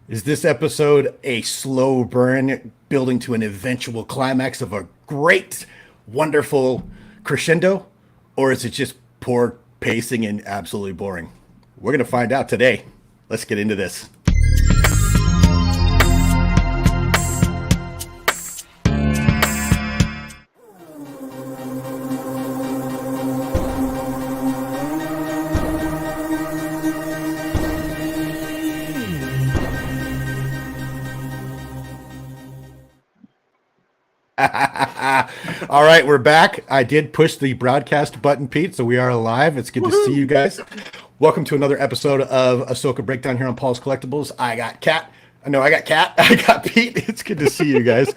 Is this episode a slow burn building to an eventual climax of a great, wonderful crescendo? Or is it just poor pacing and absolutely boring? We're going to find out today. Let's get into this. All right, we're back. I did push the broadcast button, Pete, so we are alive. It's good to see you guys. Welcome to another episode of Ahsoka Breakdown here on Paul's Collectibles. I got Kat. I got Kat. I got Pete. It's good to see you guys.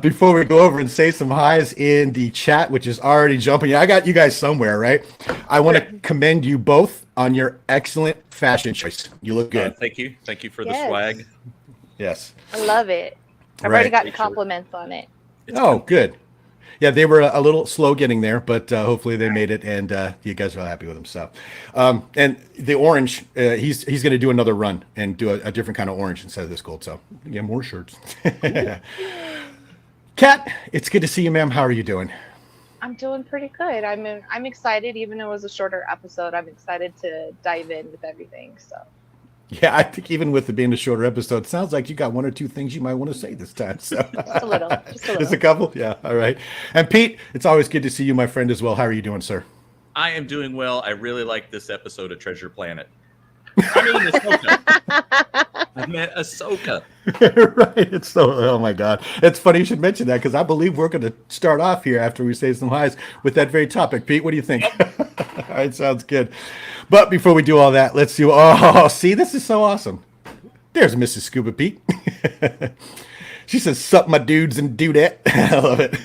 Before we go over and say some highs in the chat, which is already jumping, I got you guys somewhere, right? I want to commend you both on your excellent fashion choice. You look good. Thank you. Thank you for the swag. Yes. I love it. I've already gotten compliments on it. Oh, good. Yeah, they were a little slow getting there, but hopefully they made it, and you guys are happy with them. So, and the orange, he's going to do another run and do a different kind of orange instead of this gold. So, yeah, more shirts. Kat, it's good to see you, ma'am. How are you doing? I'm doing pretty good. I'm excited, even though it was a shorter episode. I'm excited to dive in with everything. So. Yeah, I think even with it being a shorter episode, it sounds like you got one or two things you might want to say this time. So. Just a little. Just a couple? Yeah, all right. And Pete, it's always good to see you, my friend, as well. How are you doing, sir? I am doing well. I really like this episode of Treasure Planet. I mean, Ahsoka. I meant Ahsoka. Right. It's so, oh my God. It's funny you should mention that because I believe we're going to start off here after we say some highs with that very topic. Pete, what do you think? All right, sounds good. But before we do all that, let's see. Oh, see, this is so awesome. There's Mrs. Scuba Pete. She says, sup, my dudes and dudette. I love it.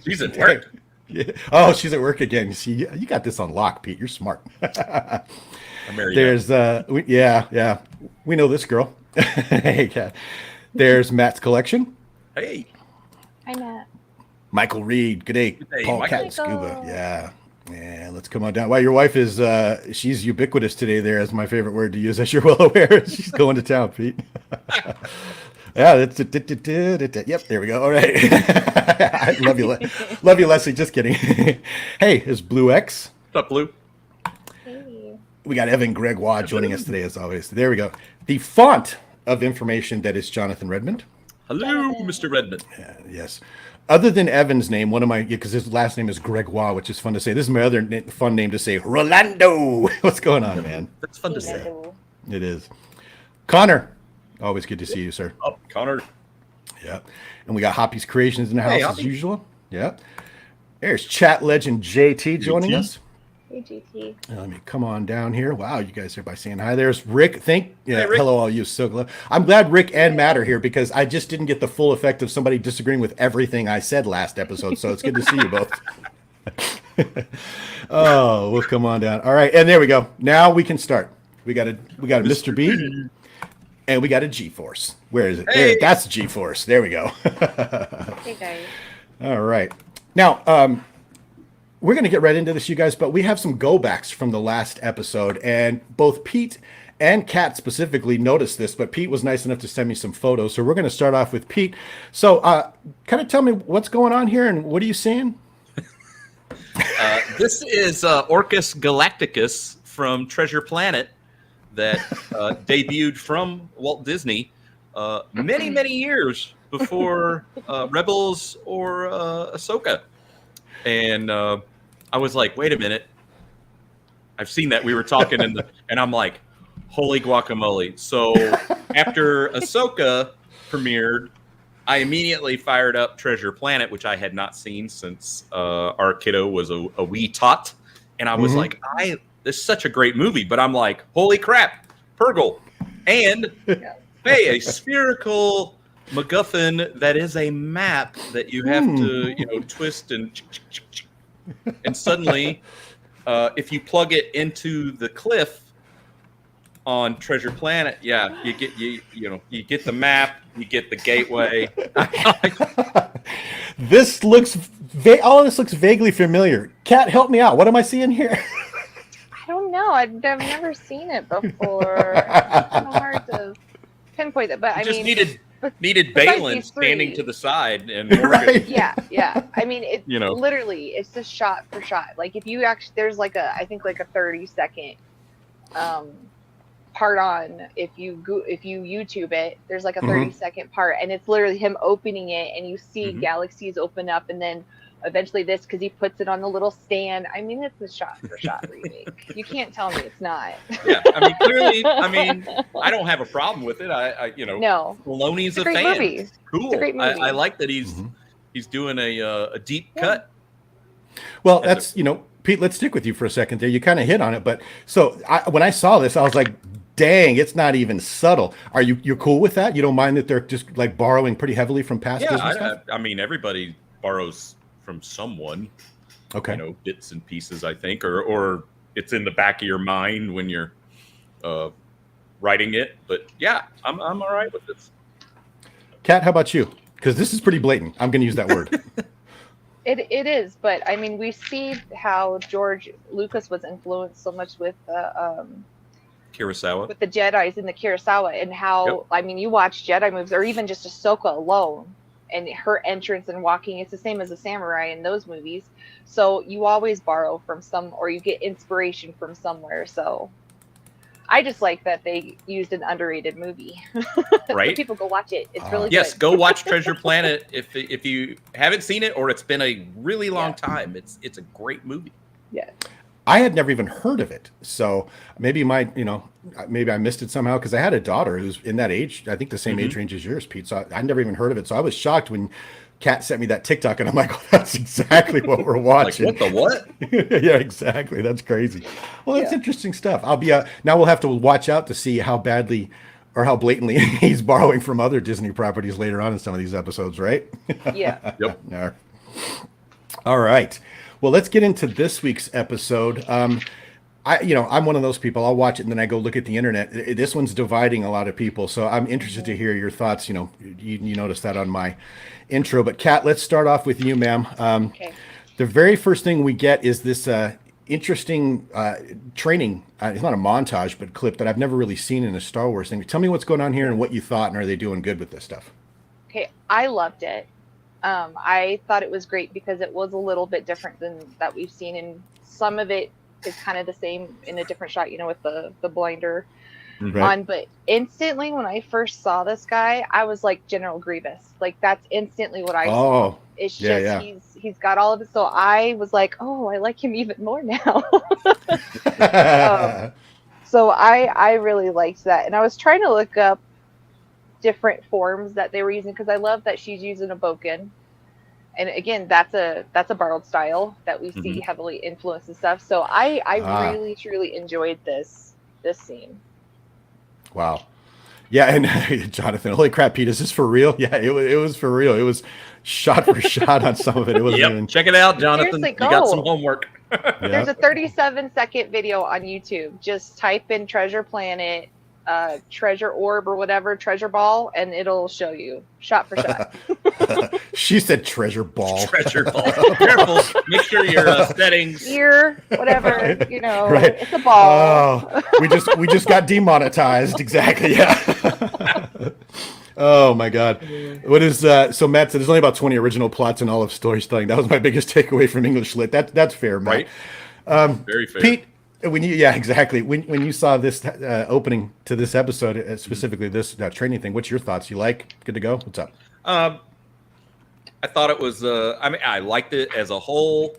She's at work. Yeah. Oh, she's at work again. See, you got this on lock, Pete. You're smart. I'm married. There's, yeah. We know this girl. Hey, Kat. There's Matt's collection. Hey. Hi, Matt. Michael Reed. Good day. Hey, Paul, Michael. Kat, and Scuba. Yeah. Yeah, let's come on down. Well, your wife is, she's ubiquitous today there, as my favorite word to use, as you're well aware. She's going to town, Pete. Yeah, that's it. Yep, there we go. All right. I love you. Love you, Leslie. Just kidding. Hey, is Blue X. What's up, Blue? Hey. We got Evan Gregoire joining us today, as always. There we go. The font of information that is Jonathan Redmond. Hello, Mr. Redmond. Yes. Other than Evan's name, one of my, because his last name is Gregoire, which is fun to say. This is my other fun name to say, Rolando. What's going on, man? That's fun to say. It is. Connor, always good to see you, sir. Oh, Connor. Yeah. And we got Hoppy's Creations in the house Hey, as Hoppy. usual. Yeah. There's chat legend JT joining us. Hey, GT. Let me come on down here. Wow, you guys are by saying hi. There's Rick. Hey, Rick. Hello, all you. So I'm glad Rick and Matt are here because I just didn't get the full effect of somebody disagreeing with everything I said last episode. So it's good to see you both. Oh, we'll come on down. All right, and there we go. Now we can start. We got a Mr. B, and we got a G-Force. Where is it? Hey. There, that's G-Force. There we go. Hey, guys. All right. Now, we're going to get right into this, you guys, but we have some go-backs from the last episode, and both Pete and Kat specifically noticed this, but Pete was nice enough to send me some photos, so we're going to start off with Pete. So kind of tell me what's going on here, and what are you seeing? This is Orcus Galacticus from Treasure Planet that debuted from Walt Disney many, many years before Rebels or Ahsoka. And I was like, wait a minute. I've seen that. We were talking, and I'm like, holy guacamole. So after Ahsoka premiered, I immediately fired up Treasure Planet, which I had not seen since our kiddo was a wee tot. And I was like, this is such a great movie. But I'm like, holy crap, Purgle. And, hey, a spherical MacGuffin that is a map that you have to, twist and suddenly, if you plug it into the cliff on Treasure Planet, you get the map, you get the gateway. This looks all of this looks vaguely familiar. Kat, help me out. What am I seeing here? I don't know. I've never seen it before. It's kind of hard to pinpoint that, but You I just mean, needed besides Balin these standing three- to the side and Morgan. Right. yeah. I mean, it You know. literally, it's just shot for shot. Like if you actually, there's like I think like a 30-second part on if you YouTube it. There's like a 30-second part, and it's literally him opening it, and you see galaxies open up, and then eventually this because he puts it on the little stand. I mean, it's a shot for shot remake. You can't tell me it's not. Yeah, I mean, clearly, I don't have a problem with it. I No, Filoni's it's a a great fan. movie. Cool. It's a great movie. I like that he's doing a deep cut. Well, that's, Pete, let's stick with you for a second there. You kind of hit on it, but so when I saw this, I was like, dang, it's not even subtle. Are you're cool with that? You don't mind that they're just like borrowing pretty heavily from past Disney stuff? I mean, everybody borrows from someone. Okay. Bits and pieces, I think, or it's in the back of your mind when you're writing it. But yeah, I'm all right with this. Kat, how about you? Because this is pretty blatant. I'm going to use that word. It is, but I mean, we see how George Lucas was influenced so much with Kurosawa. with the Jedis and the Kurosawa, and how I mean, you watch Jedi movies, or even just Ahsoka alone, and her entrance and walking. It's the same as a samurai in those movies. So you always borrow from some, or you get inspiration from somewhere. So I just like that they used an underrated movie. Right? So people go watch it. It's really yes. good. Go watch Treasure Planet if you haven't seen it, or it's been a really long time. It's a great movie. Yeah. I had never even heard of it. So maybe maybe I missed it somehow because I had a daughter who's in that age, I think the same age range as yours, Pete. So I never even heard of it. So I was shocked when Kat sent me that TikTok and I'm like, oh, that's exactly what we're watching. Like, what the what? Yeah, exactly. That's crazy. Well, that's interesting stuff. I'll be now we'll have to watch out to see how badly or how blatantly he's borrowing from other Disney properties later on in some of these episodes, right? Yeah. Yep. All right. Well, let's get into this week's episode. I'm one of those people. I'll watch it and then I go look at the internet. This one's dividing a lot of people, so I'm interested to hear your thoughts. You noticed that on my intro. But Kat, let's start off with you, ma'am. Okay. The very first thing we get is this interesting training. It's not a montage, but clip that I've never really seen in a Star Wars thing. Tell me what's going on here and what you thought, and are they doing good with this stuff? Okay, I loved it. I thought it was great because it was a little bit different than that we've seen, and some of it is kind of the same in a different shot, with the blinder on. But instantly when I first saw this guy, I was like General Grievous. Like that's instantly what I saw. It's just he's got all of it. So I was like, oh, I like him even more now. So I really liked that, and I was trying to look up different forms that they were using because I love that she's using a boken, and again that's a borrowed style that we see heavily influenced and stuff. So I really truly enjoyed this scene. Wow. Yeah, and Jonathan, holy crap, Pete, is this for real? Yeah, it was for real. It was shot for shot on some of it. It wasn't even... Check it out, Jonathan. Seriously, you got some homework. There's a 37-second video on YouTube. Just type in Treasure Planet, treasure orb or whatever, treasure ball, and it'll show you shot for shot. She said treasure ball. Treasure ball. Careful. Make sure your settings. Ear, whatever, Right. It's a ball. Oh, we just got demonetized. Exactly. Yeah. Oh my God. What is so Matt said there's only about 20 original plots in all of storytelling. That was my biggest takeaway from English Lit. That's fair, Matt. Right. Very fair. Pete, exactly. When you saw this opening to this episode, specifically this training thing, what's your thoughts? You like? Good to go? What's up? I thought it was. I liked it as a whole.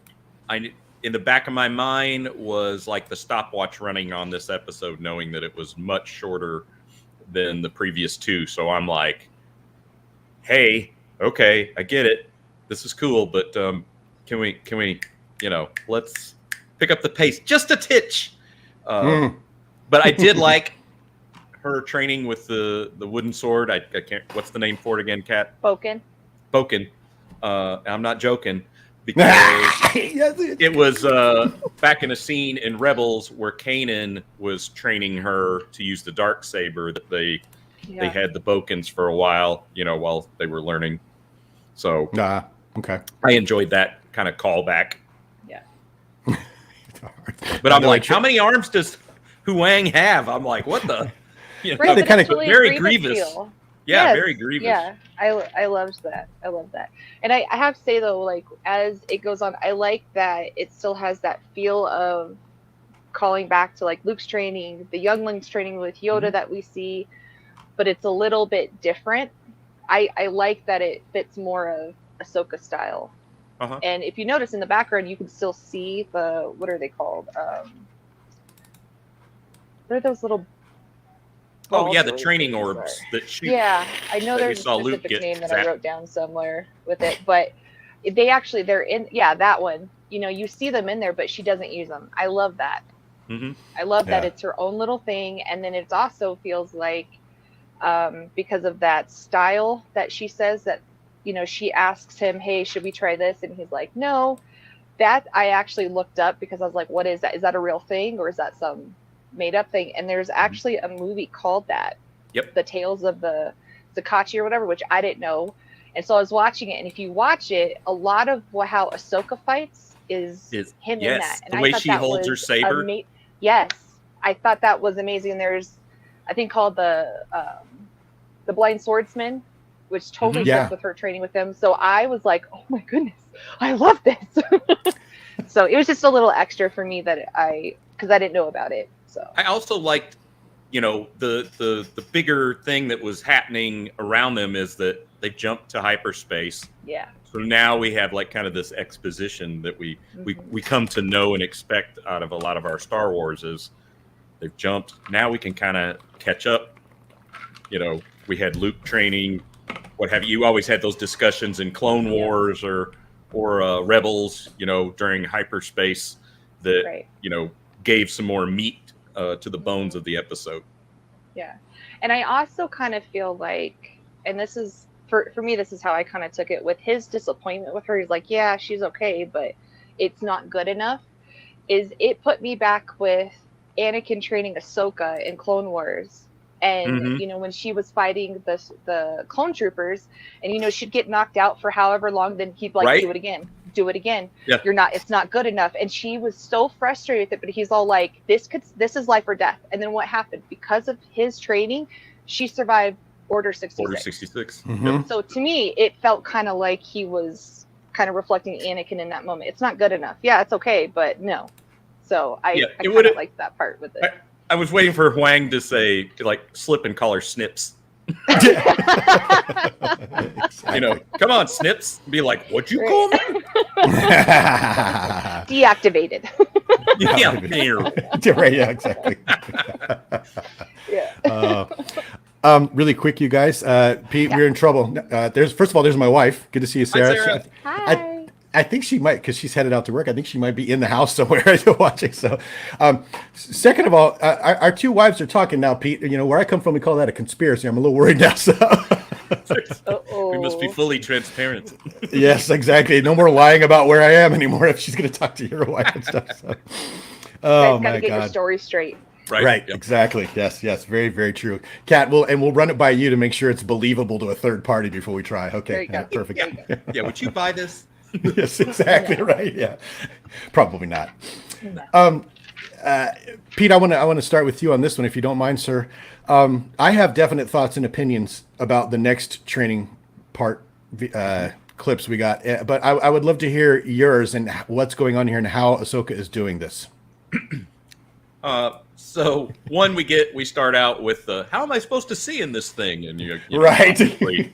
In the back of my mind was like the stopwatch running on this episode, knowing that it was much shorter than the previous two. So I'm like, hey, okay, I get it. This is cool, but can we, let's pick up the pace just a titch. But I did like her training with the wooden sword. I can't. What's the name for it again, Kat? Boken. I'm not joking because it was back in a scene in Rebels where Kanan was training her to use the Darksaber. That they had the Bokens for a while, while they were learning. So okay, I enjoyed that kind of callback. Yeah. But I'm like, how many arms does Huang have? I'm like, what the? You know, Right, They but kinda- it's really very a grievous. feel. Yeah, Yes, very grievous. Yeah, I loved that. I love that. And I have to say though, like as it goes on, I like that it still has that feel of calling back to like Luke's training, the younglings training with Yoda that we see, but it's a little bit different. I like that it fits more of Ahsoka style. Uh-huh. And if you notice in the background, you can still see the, what are they called? What are those little Oh yeah, balls the or training things orbs are? that shoot. Yeah, I know that we there's a saw Luke specific get name that I zapped. wrote down somewhere with it, but they're in, yeah, that one. You know, you see them in there, but she doesn't use them. I love that. Mm-hmm. I love that Yeah. it's her own little thing, and then it also feels like because of that style that she says that, you know, she asks him, hey, should we try this? And he's like, no. That I actually looked up because I was like, what is that? Is that a real thing or is that some made up thing? And there's actually a movie called that. Yep. The Tales of the Zakachi or whatever, which I didn't know. And so I was watching it, and if you watch it, a lot of how Ahsoka fights is him in that. And the I way thought she that holds her was saber. yes, I thought that was amazing. And there's, I think, called the Blind Swordsman, which totally Yeah. fits with her training with him. So I was like, oh my goodness, I love this. So it was just a little extra for me that because I didn't know about it. So I also liked, you know, the bigger thing that was happening around them is that they jumped to hyperspace. yeah. So now we have like kind of this exposition that we come to know and expect out of a lot of our Star Wars is they've jumped. Now we can kind of catch up. You know, we had Luke training, what have you. You always had those discussions in Clone Wars or Rebels, you know, during hyperspace that, Right. you know, gave some more meat to the bones of the episode. Yeah. And I also kind of feel like, and this is, for me, this is how I kind of took it with his disappointment with her. He's like, yeah, she's okay, but it's not good enough. Is it put me back with Anakin training Ahsoka in Clone Wars. And, you know, when she was fighting the clone troopers and, you know, she'd get knocked out for however long, then he'd like, Right. do it again. Yeah. It's not good enough. And she was so frustrated with it, but he's all like, this is life or death. And then what happened? Because of his training, she survived Order 66. Order 66. Mhm. So to me, it felt kind of like he was kind of reflecting Anakin in that moment. It's not good enough. Yeah, it's okay, but no. So I kind of liked that part with it. I was waiting for Huang to say, like, slip and call her Snips. You know, come on, Snips. Be like, what'd you call me? Deactivated. Yeah. Right, yeah, exactly. Yeah. Really quick, you guys. Pete, we're in trouble. First of all, there's my wife. Good to see you, Sarah. Sarah. Hi. I think she might, because she's headed out to work. I think she might be in the house somewhere watching. So, second of all, our two wives are talking now, Pete. You know, where I come from, we call that a conspiracy. I'm a little worried now. So, We must be fully transparent. yes, exactly. No more lying about where I am anymore if she's going to talk to your wife and stuff. So. Oh, Guys, gotta my get your God. story straight. Right, Yep. exactly. Yes, very, very true. Kat, we'll run it by you to make sure it's believable to a third party before we try. There Okay, you go. perfect. There you go. Yeah, would you buy this? Yes, exactly right. Yeah, probably not. Pete, I want to start with you on this one, if you don't mind, sir. I have definite thoughts and opinions about the next training part clips we got, but I would love to hear yours and what's going on here and how Ahsoka is doing this. So one, we start out with how am I supposed to see in this thing? And you know, Right. obviously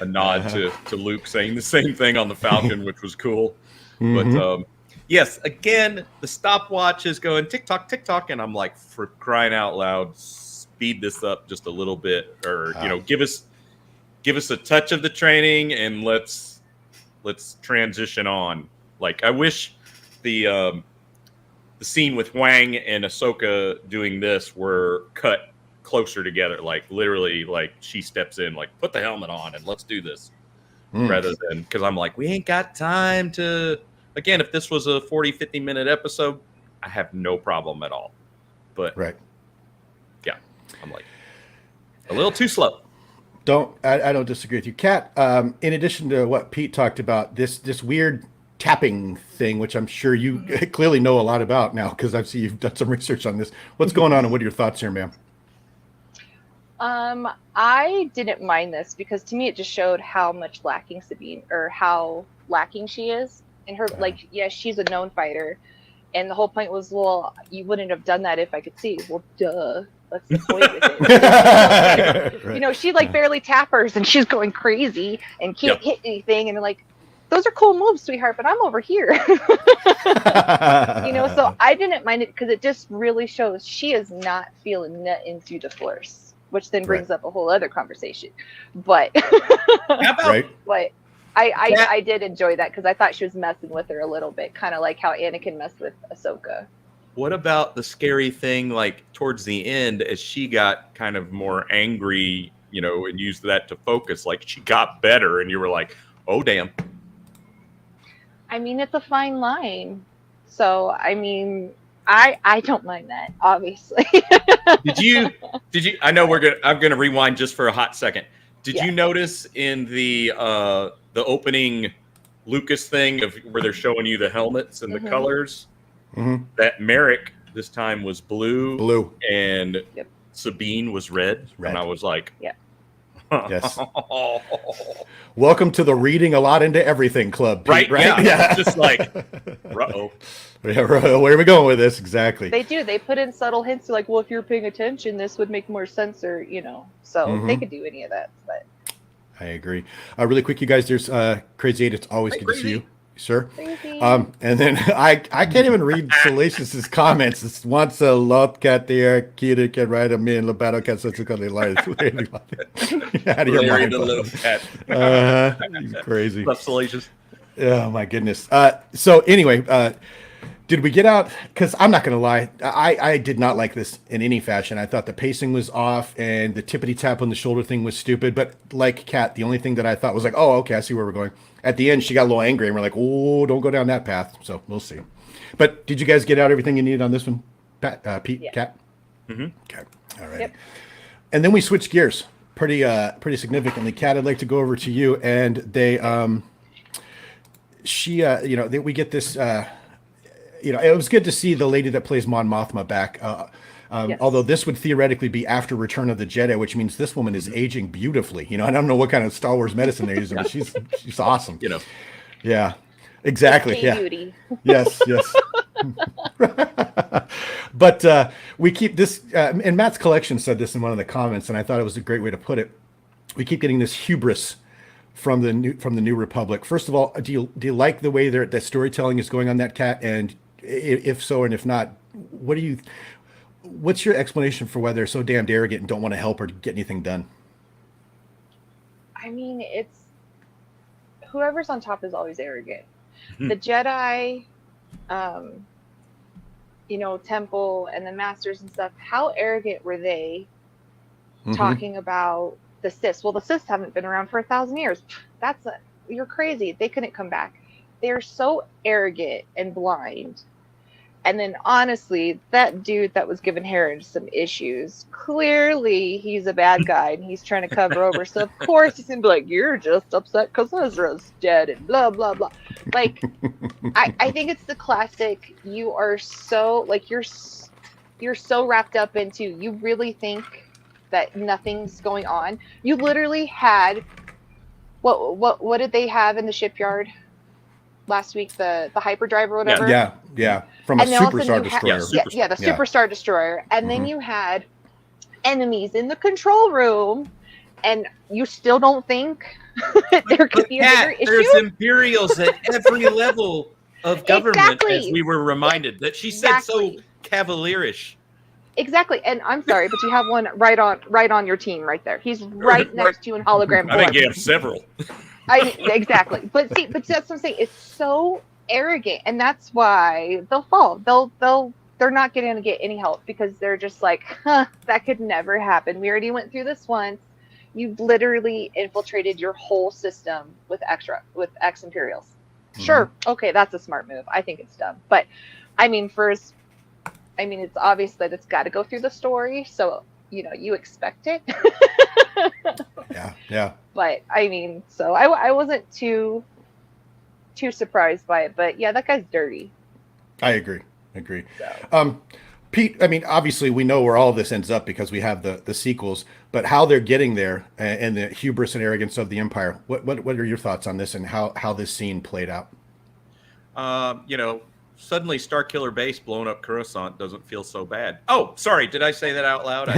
a nod to Luke saying the same thing on the Falcon, which was cool. But yes, again, the stopwatch is going tick tock, and I'm like, for crying out loud, speed this up just a little bit, or you know, give us a touch of the training and let's transition on. Like, I wish the scene with Wang and Ahsoka doing this were cut closer together, like literally, like she steps in, like, put the helmet on and let's do this, rather than, because I'm like, we ain't got time to, again, if this was a 40-50 minute episode, I have no problem at all, but Right. yeah, I'm like a little too slow. I don't disagree with you, Kat. In addition to what Pete talked about, this weird tapping thing, which I'm sure you clearly know a lot about now, because I've seen you've done some research on this. What's going on, and what are your thoughts here, ma'am? I didn't mind this because to me it just showed how much lacking Sabine or how lacking she is in her. Like, yeah, she's a known fighter, and the whole point was, well, you wouldn't have done that if I could see. Well, duh. That's the point with it. Right. You know, she like barely tappers and she's going crazy and can't hit anything. And like, those are cool moves, sweetheart, but I'm over here. You know, so I didn't mind it because it just really shows she is not feeling nothing through the force, which then brings up a whole other conversation. But, but I did enjoy that because I thought she was messing with her a little bit, kind of like how Anakin messed with Ahsoka. What about the scary thing, like towards the end, as she got kind of more angry, you know, and used that to focus, like she got better, and you were like, "Oh, damn." I mean, it's a fine line. So, I mean, I don't mind that, obviously. Did you? I know I'm gonna rewind just for a hot second. Did you notice in the opening Lucas thing of where they're showing you the helmets and the colors? That Merrick this time was blue, and Sabine was red. And I was like, yes. Welcome to the reading a lot into everything club, Pete, right? Yeah. Just like, uh-oh. Yeah, where are we going with this? Exactly. They do. They put in subtle hints like, well, if you're paying attention, this would make more sense, or, you know, so they could do any of that. But I agree. Really quick, you guys, there's Crazy 8. It's always good to see you, sir. And then I can't even read Salacious's comments. It wants a lot cat there, kid can ride a me and Lobato cat such a cuddly life. Out of your mind. Little cat. He's crazy. Love Salacious. Oh my goodness. So anyway, did we get out? Because I'm not going to lie, I did not like this in any fashion. I thought the pacing was off and the tippity tap on the shoulder thing was stupid. But like Kat, the only thing that I thought was like, oh, okay, I see where we're going. At the end, she got a little angry and we're like, oh, don't go down that path. So we'll see. But did you guys get out everything you needed on this one, Pete, Kat? Okay, all right. Yep. And then we switched gears pretty significantly. Kat, I'd like to go over to you. And they, we get this. It was good to see the lady that plays Mon Mothma back. Although this would theoretically be after Return of the Jedi, which means this woman is aging beautifully. You know, I don't know what kind of Star Wars medicine they're using, but she's awesome. You know. Yeah. Exactly. Yeah. Beauty. Yes. But we keep this, and Matt's Collection said this in one of the comments, and I thought it was a great way to put it. We keep getting this hubris from the New Republic. First of all, do you like the way that storytelling is going on that, Cat? And if so, and if not, what's your explanation for why they're so damned arrogant and don't want to help or get anything done? I mean, it's whoever's on top is always arrogant. The Jedi, temple and the masters and stuff, how arrogant were they talking about the Sith? Well, the Sith haven't been around for 1,000 years. You're crazy. They couldn't come back. They're so arrogant and blind. And then honestly, that dude that was giving Herod some issues, clearly he's a bad guy and he's trying to cover over. So of course he's gonna be like, you're just upset because Ezra's dead and blah blah blah. Like, I think it's the classic. You are so you're so wrapped up into, you really think that nothing's going on. You literally had what did they have in the shipyard last week? The hyperdrive or whatever. Yeah. From a superstar destroyer. The superstar destroyer. And then you had enemies in the control room, and you still don't think there could be a bigger issue? There's Imperials at every level of government, as we were reminded. That she said so cavalierish. Exactly. And I'm sorry, but you have one right on your team right there. He's right next to you in hologram. I think you have several. Exactly. But that's what I'm saying. It's so arrogant, and that's why they'll fall. They're not going to get any help because they're just like, that could never happen. We already went through this once. You've literally infiltrated your whole system with ex Imperials. Sure. Okay, that's a smart move. I think it's dumb. But I mean, it's obvious that it's got to go through the story, so you expect it. Yeah. But I mean, so I wasn't too surprised by it. But yeah, that guy's dirty. I agree. So. Pete, I mean, obviously we know where all this ends up because we have the sequels, but how they're getting there and the hubris and arrogance of the Empire. What are your thoughts on this and how this scene played out? Suddenly Starkiller Base blowing up Coruscant doesn't feel so bad. Oh, sorry, did I say that out loud?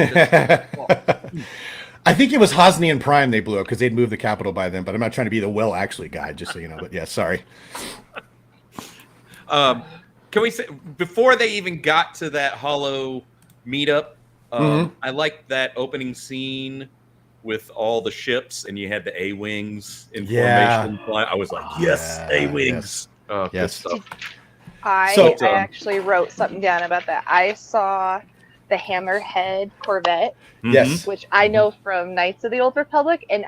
I think it was Hosnian Prime they blew up because they'd moved the capital by then, but I'm not trying to be the actually guy, just so you know. But yeah, sorry. Can we say, before they even got to that Hollow meetup, I liked that opening scene with all the ships, and you had the A-Wings in formation. I was like, yes, A-Wings. Yes. Good stuff. I actually wrote something down about that. I saw the Hammerhead Corvette, yes, which I know from Knights of the Old Republic, and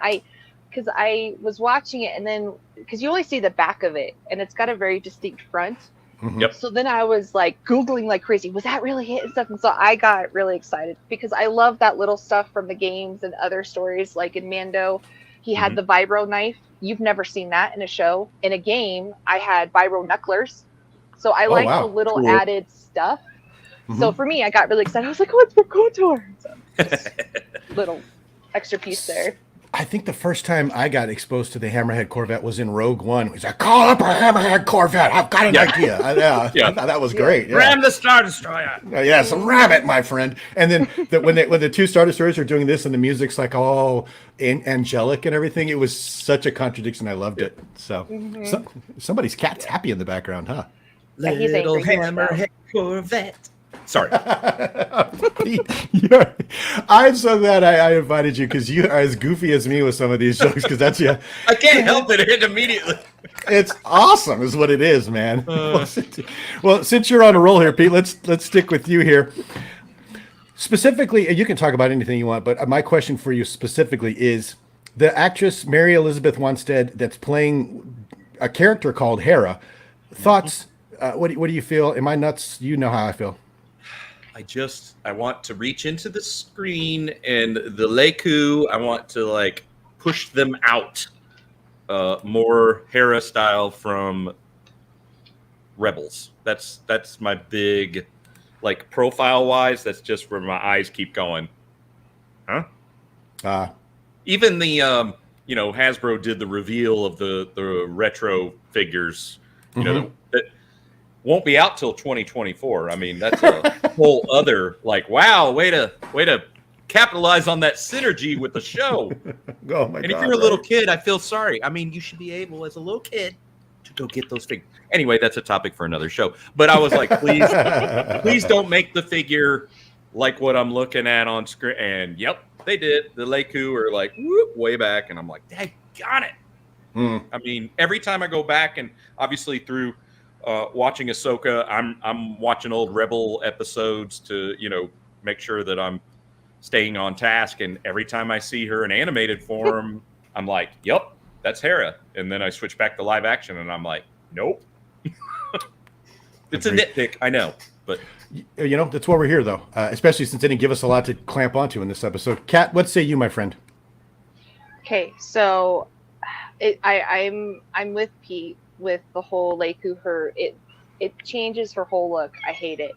because I was watching it, and then because you only see the back of it, and it's got a very distinct front. Yep. So then I was like Googling like crazy, was that really it and stuff? And so I got really excited because I love that little stuff from the games and other stories. Like in Mando, he had the vibro knife. You've never seen that in a show. In a game, I had vibro knucklers. So I like the little added stuff. So for me, I got really excited. I was like, oh, it's for KOTOR. So little extra piece there. I think the first time I got exposed to the Hammerhead Corvette was in Rogue One. He's like, call up a Hammerhead Corvette. I've got an idea. I thought that was great. Yeah. Ram the Star Destroyer. Yes, ram it, my friend. And then when the two Star Destroyers are doing this and the music's like all angelic and everything, it was such a contradiction. I loved it. So, somebody's cat's happy in the background, huh? Little Hammerhead Corvette. Sorry. I'm so glad I invited you because you are as goofy as me with some of these jokes because that's I can't help it immediately. It's awesome is what it is, man. Well, since you're on a roll here, Pete, let's stick with you here. Specifically, you can talk about anything you want, but my question for you specifically is the actress Mary Elizabeth Winstead that's playing a character called Hera. Thoughts? What do you feel? Am I nuts? You know how I feel. I want to reach into the screen and the Leku, I want to like push them out more Hera style from Rebels. That's my big, like profile wise, that's just where my eyes keep going. Huh? Even the, Hasbro did the reveal of the retro figures, you know, that won't be out till 2024. I mean, that's a whole other like, wow, way to capitalize on that synergy with the show. Oh my God! And if you're a little kid, I feel sorry. I mean, you should be able, as a little kid, to go get those figures. Anyway, that's a topic for another show. But I was like, please don't make the figure like what I'm looking at on screen. And yep, they did. The Leku are like way back, and I'm like, got it. I mean, every time I go back, and obviously through watching Ahsoka, I'm watching old Rebel episodes to make sure that I'm staying on task. And every time I see her in animated form, I'm like, yep, that's Hera. And then I switch back to live action, and I'm like, nope. It's a nitpick, I know, but that's why we're here, though. Especially since they didn't give us a lot to clamp onto in this episode. Kat, what say you, my friend? Okay, so I'm with Pete. With the whole Leku, it changes her whole look. I hate it.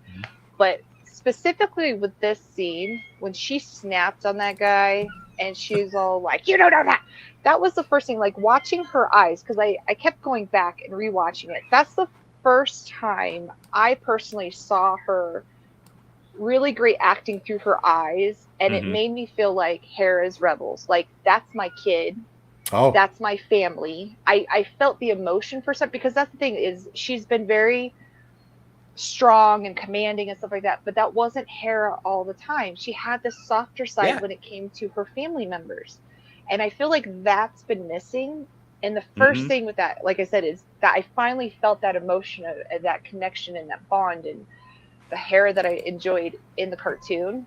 But specifically with this scene, when she snapped on that guy and she's all like, you don't know that was the first thing, like watching her eyes, because I kept going back and rewatching it. That's the first time I personally saw her really great acting through her eyes, and it made me feel like Hera's Rebels. Like, that's my kid. Oh, that's my family. I felt the emotion for some, because that's the thing, is she's been very strong and commanding and stuff like that, but that wasn't Hera all the time. She had this softer side when it came to her family members, and I feel like that's been missing. And the first thing with that, like I said, is that I finally felt that emotion of that connection and that bond and the Hera that I enjoyed in the cartoon.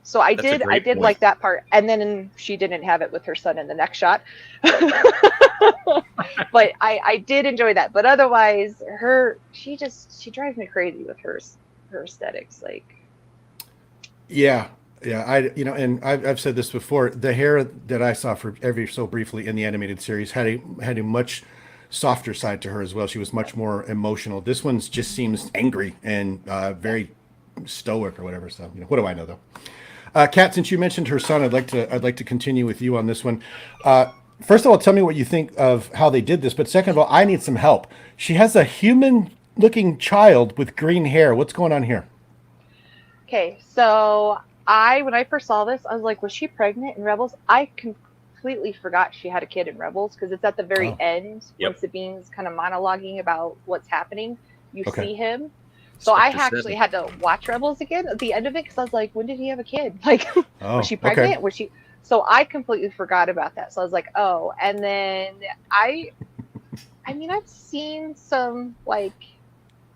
So I did like that part. And then she didn't have it with her son in the next shot. But I did enjoy that. But otherwise, she drives me crazy with her aesthetics. Like, yeah. And I've said this before. The Hera that I saw for ever so briefly in the animated series had a much softer side to her as well. She was much more emotional. This one just seems angry and very stoic or whatever. So, what do I know though? Kat, since you mentioned her son, I'd like to continue with you on this one. First of all, tell me what you think of how they did this. But second of all, I need some help. She has a human-looking child with green hair. What's going on here? Okay, so when I first saw this, I was like, was she pregnant in Rebels? I completely forgot she had a kid in Rebels because it's at the very end when Sabine's kind of monologuing about what's happening. You see him. So I actually had to watch Rebels again at the end of it because I was like, when did he have a kid? Like, was she pregnant? Was she? So I completely forgot about that. So I was like, oh. And then I mean, I've seen some like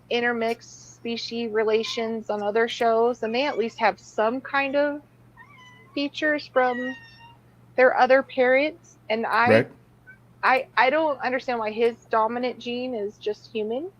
intermixed species relations on other shows, and they at least have some kind of features from their other parents. And I don't understand why his dominant gene is just human.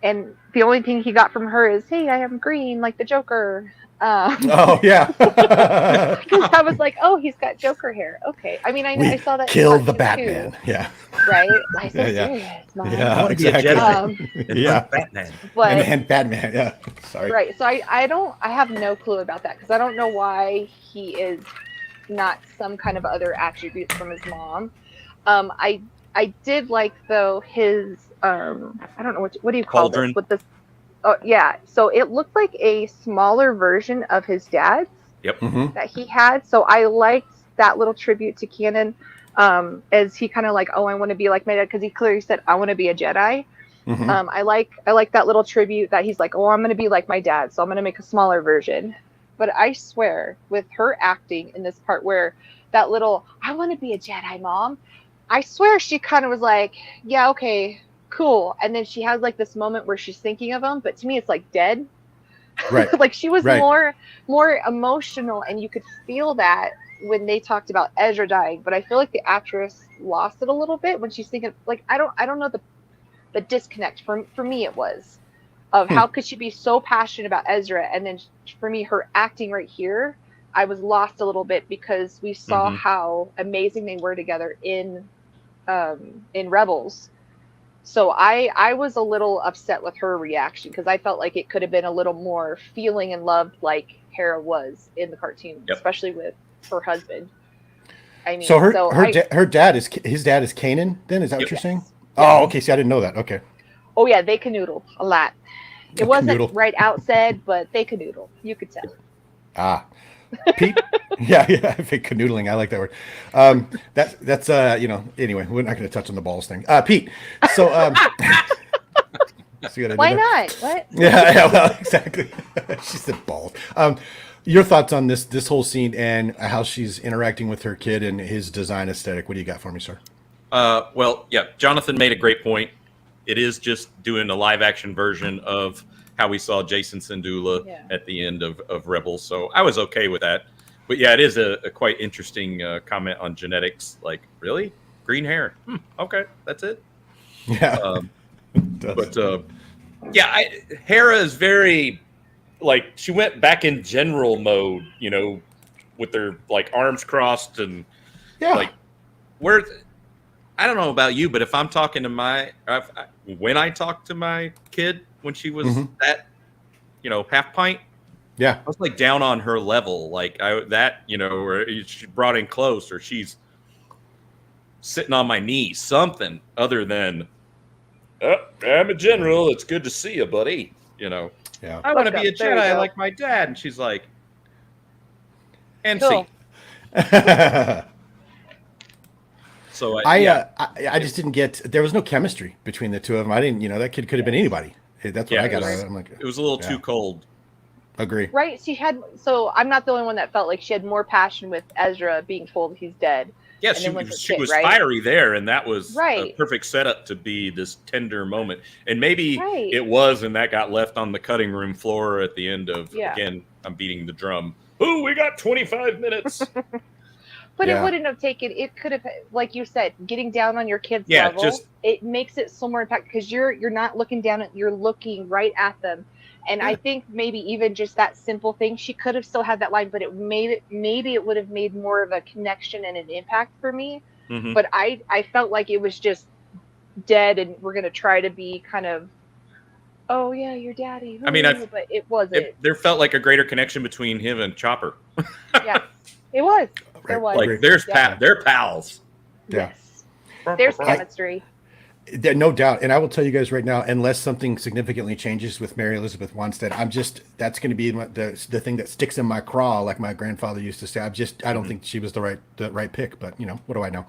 And the only thing he got from her is, hey, I am green, like the Joker. Oh, yeah. I was like, oh, he's got Joker hair. Okay. I mean, I saw that. Killed the Batman. Too, yeah. Right? I so serious, Mom. Yeah, exactly. Yeah. Batman. But, and Batman, yeah. Sorry. Right. So I have no clue about that because I don't know why he is not some kind of other attributes from his mom. I did like, though, his I don't know what do you call this with this. Oh yeah, so it looked like a smaller version of his dad's that he had. So I liked that little tribute to canon, as he kind of like, oh, I want to be like my dad, because he clearly said, I want to be a Jedi. I like that little tribute that he's like, oh, I'm going to be like my dad, so I'm going to make a smaller version. But I swear, with her acting in this part where that little, I want to be a Jedi, Mom, I swear she kind of was like, yeah, okay, cool. And then she has like this moment where she's thinking of him, but to me it's like dead. Right. Like she was more emotional, and you could feel that when they talked about Ezra dying. But I feel like the actress lost it a little bit when she's thinking, like, I don't know the disconnect for me it was of how could she be so passionate about Ezra, and then for me her acting right here, I was lost a little bit because we saw how amazing they were together in Rebels. So I was a little upset with her reaction because I felt like it could have been a little more feeling and loved like Hera was in the cartoon, especially with her husband. I mean, so her dad is Kanan. Then is that what you're saying? Yes. Oh, okay. See, I didn't know that. Okay. Oh yeah, they canoodled a lot. It wasn't right out said, but they canoodled. You could tell. Ah. Pete, yeah, I think canoodling. I like that word. That's anyway, we're not going to touch on the balls thing. Pete, so why not? What? Yeah, well, exactly. She said balls. Your thoughts on this whole scene and how she's interacting with her kid and his design aesthetic? What do you got for me, sir? Well, yeah, Jonathan made a great point. It is just doing a live action version of how we saw Jason Syndulla at the end of Rebels. So I was okay with that. But yeah, it is a quite interesting comment on genetics. Like, really? Green hair? Okay, that's it. Yeah. Hera is very, like, she went back in general mode, with her, like, arms crossed and, like, I don't know about you, but if I'm talking to when I talk to my kid, when she was that, half pint, I was like down on her level, like or she brought in close, or she's sitting on my knee, something other than, I'm a general. It's good to see you, buddy. Yeah. I want to be a Jedi like my dad, and she's like, and cool. So I just didn't get. There was no chemistry between the two of them. I didn't. That kid could have been anybody. That's what I got out of it. I'm like, it was a little too cold. Agree. Right. So I'm not the only one that felt like she had more passion with Ezra being told he's dead. Yeah, she was fiery there, and that was a perfect setup to be this tender moment. And maybe it was, and that got left on the cutting room floor at the end of, again, I'm beating the drum. Ooh, we got 25 minutes. But it wouldn't have taken, it could have, like you said, getting down on your kid's level, it makes it so more impactful because you're not looking down you're looking right at them. And I think maybe even just that simple thing, she could have still had that line, but maybe it would have made more of a connection and an impact for me. But I felt like it was just dead, and we're going to try to be kind of oh yeah, your daddy. I mean, but it wasn't. there felt like a greater connection between him and Chopper. Yes, it was. There Right. was. Like there's Yeah. they're pals. Yeah. Yes. There's chemistry. No doubt. And I will tell you guys right now, unless something significantly changes with Mary Elizabeth Wanstead, that's going to be the thing that sticks in my craw, like my grandfather used to say. I don't think she was the right pick, but what do I know?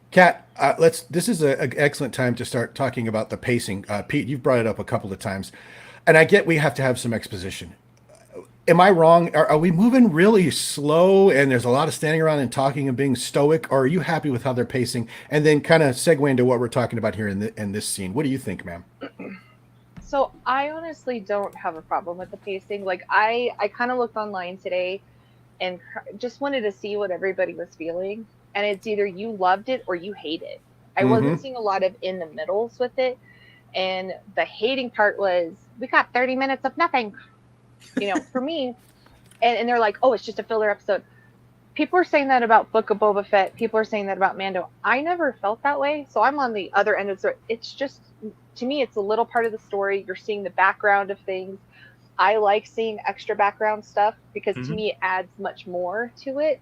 Kat, this is an excellent time to start talking about the pacing. Pete, you've brought it up a couple of times, and I get we have to have some exposition. Am I wrong? Are we moving really slow and there's a lot of standing around and talking and being stoic, or are you happy with how they're pacing? And then kind of segue into what we're talking about here in this scene. What do you think, ma'am? So I honestly don't have a problem with the pacing. Like I kind of looked online today and just wanted to see what everybody was feeling. And it's either you loved it or you hate it. I wasn't seeing a lot of in the middles with it. And the hating part was, we got 30 minutes of nothing. For me, and they're like, oh, it's just a filler episode. People are saying that about Book of Boba Fett. People are saying that about Mando. I never felt that way. So I'm on the other end of the story. It's just, to me, it's a little part of the story. You're seeing the background of things. I like seeing extra background stuff because to me, it adds much more to it.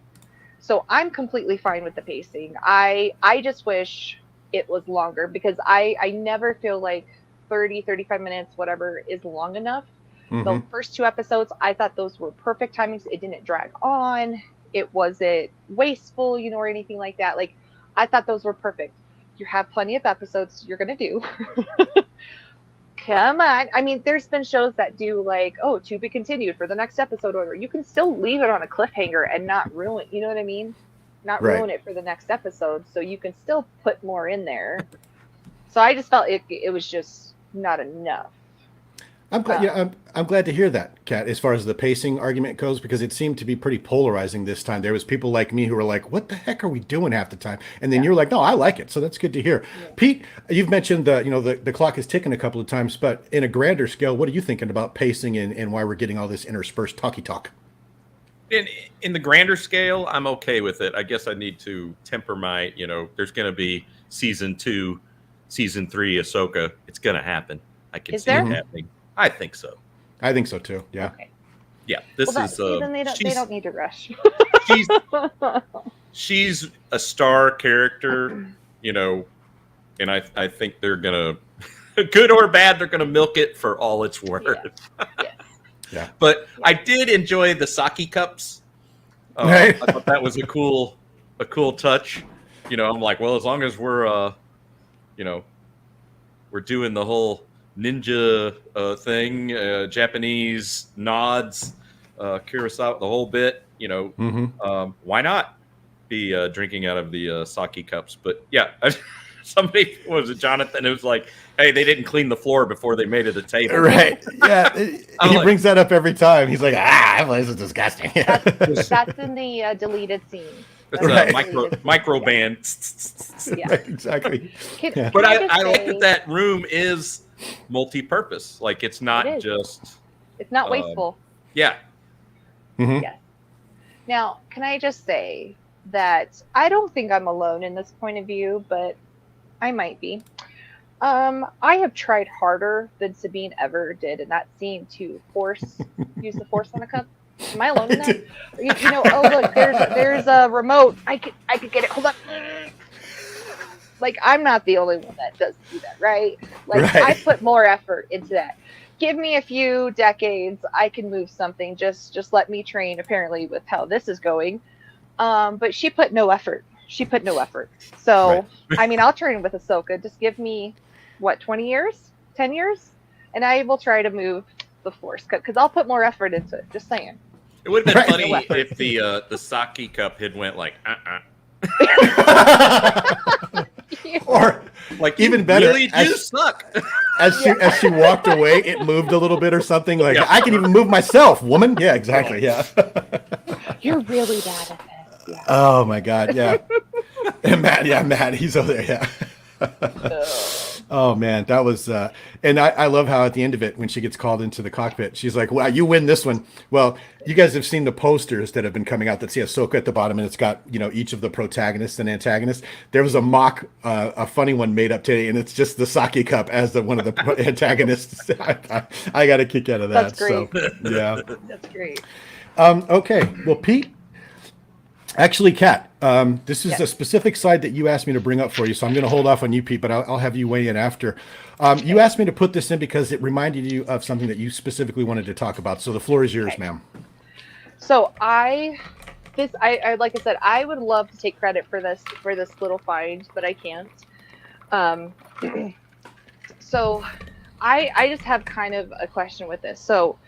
So I'm completely fine with the pacing. I just wish it was longer because I never feel like 30, 35 minutes, whatever, is long enough. The first 2 episodes, I thought those were perfect timings. It didn't drag on. It wasn't wasteful, or anything like that. Like, I thought those were perfect. You have plenty of episodes you're going to do. Come on. I mean, there's been shows that do like, oh, to be continued for the next episode order. You can still leave it on a cliffhanger and not ruin, you know what I mean? Not ruin it for the next episode. So you can still put more in there. So I just felt it was just not enough. I'm glad. I'm glad to hear that, Kat. As far as the pacing argument goes, because it seemed to be pretty polarizing this time. There was people like me who were like, "What the heck are we doing half the time?" And then you're like, "No, I like it." So that's good to hear. Yeah. Pete, you've mentioned the clock is ticking a couple of times, but in a grander scale, what are you thinking about pacing and why we're getting all this interspersed talky talk? In the grander scale, I'm okay with it. I guess I need to temper my, there's going to be season 2, season 3, Ahsoka. It's going to happen. I can see it happening. I think so. I think so too. Yeah. Okay. Yeah. This is. Then they don't need to rush. she's a star character, and I think they're gonna, good or bad, they're gonna milk it for all it's worth. Yeah. Yeah. But I did enjoy the sake cups. Right. I thought that was a cool touch. I'm like, well, as long as we're we're doing the whole ninja thing, Japanese nods, Kurosawa, the whole bit, why not be drinking out of the sake cups? But yeah, somebody, was it Jonathan, it was like, hey, they didn't clean the floor before they made it a table. Right. Yeah. He brings that up every time. He's like, this is disgusting. That's in the deleted scene. It's a micro band. Yeah. Right, exactly. But I like that room is multi-purpose. Like it's not it's not wasteful. Yeah. Mm-hmm. Yes. Now, can I just say that I don't think I'm alone in this point of view, but I might be. I have tried harder than Sabine ever did in that scene to use the force on a cup. Am I alone in that? Oh look, there's a remote. I could get it. Hold on. Like, I'm not the only one that does do that, right? Like, I put more effort into that. Give me a few decades, I can move something. Just let me train, apparently, with how this is going. But she put no effort. So, I mean, I'll train with Ahsoka. Just give me, 20 years? 10 years? And I will try to move the Force, because I'll put more effort into it. Just saying. It would have been funny if the sake cup had went like, Or like even better, really do suck. As she walked away, it moved a little bit or something. Like I can even move myself, woman. Yeah, exactly. Yeah. You're really bad at this. Yeah. Oh my God. Yeah. And Matt. He's over there. Yeah. Oh man, that was, and I love how at the end of it, when she gets called into the cockpit, she's like, "Wow, you win this one." Well, you guys have seen the posters that have been coming out that see Ahsoka at the bottom, and it's got each of the protagonists and antagonists. There was a mock, a funny one made up today, and it's just the sake cup as one of the antagonists. I got a kick out of that. That's great. So, yeah. That's great. Okay. Well, Pete. Actually, Kat, this is Yes. a specific side that you asked me to bring up for you, so I'm going to hold off on you, Pete, but I'll have you weigh in after. You asked me to put this in because it reminded you of something that you specifically wanted to talk about. So the floor is yours, Okay. ma'am. So I like I said, I would love to take credit for this little find, but I can't. So I just have kind of a question with this. So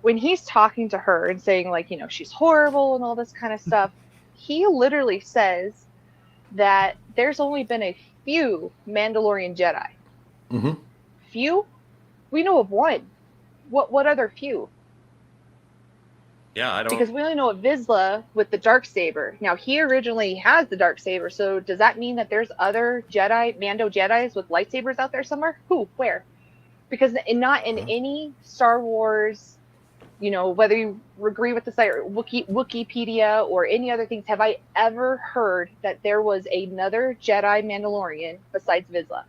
when he's talking to her and saying like, she's horrible and all this kind of stuff, he literally says that there's only been a few Mandalorian Jedi. Mm-hmm. Few? We know of one. What other few? Yeah, I don't. Because we only know of Vizsla with the Darksaber. Now, he originally has the Darksaber, so does that mean that there's other Mando Jedis with lightsabers out there somewhere? Who? Where? Because not in any Star Wars, whether you agree with the site or Wikipedia or any other things, have I ever heard that there was another Jedi Mandalorian besides Vizsla?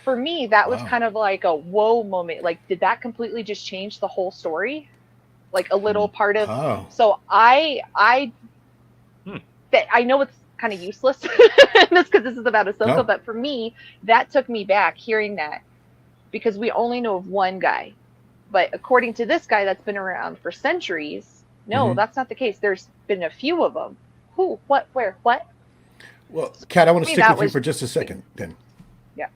For me, that was kind of like a whoa moment. Like, did that completely just change the whole story? Like a little part of. Oh. So I know it's kind of useless because this is about Ahsoka, No. but for me, that took me back hearing that because we only know of one guy. But according to this guy that's been around for centuries, no, that's not the case. There's been a few of them. Who? What? Where? What? Well, Kat, I want to stick with you was- for just a second then. Yeah.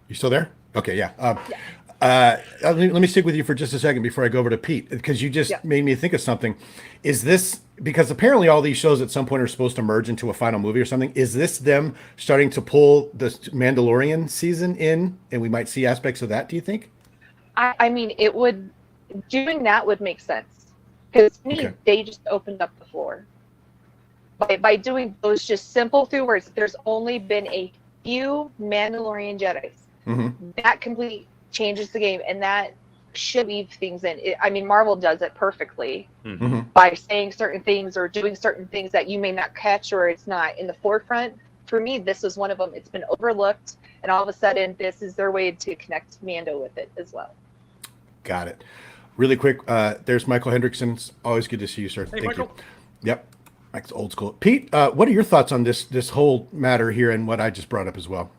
You still there? Okay, yeah. Yeah. Let me stick with you for just a second before I go over to Pete, because you just made me think of something. Is this, because apparently all these shows at some point are supposed to merge into a final movie or something, is this them starting to pull the Mandalorian season in, and we might see aspects of that, do you think? I mean, doing that would make sense. Because to me, they just opened up the floor. By doing those just simple 2 words, there's only been a few Mandalorian Jedis. Mm-hmm. That completely changes the game, and that should weave things in. Marvel does it perfectly by saying certain things or doing certain things that you may not catch or it's not in the forefront. For me, this was one of them. It's been overlooked, and all of a sudden, this is their way to connect Mando with it as well. Got it. Really quick, there's Michael Hendrickson. Always good to see you, sir. Hey, Thank Michael. you. Yep. Mike's old school. Pete, what are your thoughts on this whole matter here and what I just brought up as well?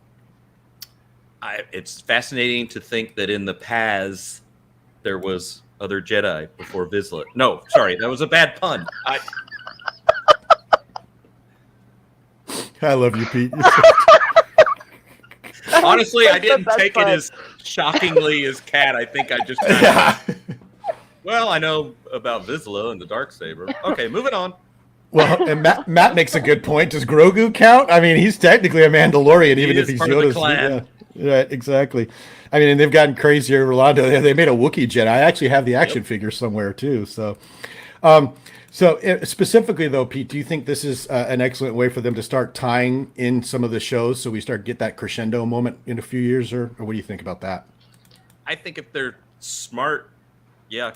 It's fascinating to think that in the past there was other Jedi before Vizsla. No, sorry, that was a bad pun. I love you, Pete. Honestly, I didn't That's take fun. it as shockingly as Kat. I think I just kind of, well, I know about Vizsla and the Darksaber. Okay, moving on. Well, and Matt makes a good point. Does Grogu count? I mean, he's technically a Mandalorian, even if is he's part of the Yoda's. clan. Yeah, right, exactly. I mean, and they've gotten crazier. Rolando, they made a Wookiee Jedi. I actually have the action figure somewhere too. So, specifically though, Pete, do you think this is an excellent way for them to start tying in some of the shows so we start get that crescendo moment in a few years, or what do you think about that? I think if they're smart, yeah,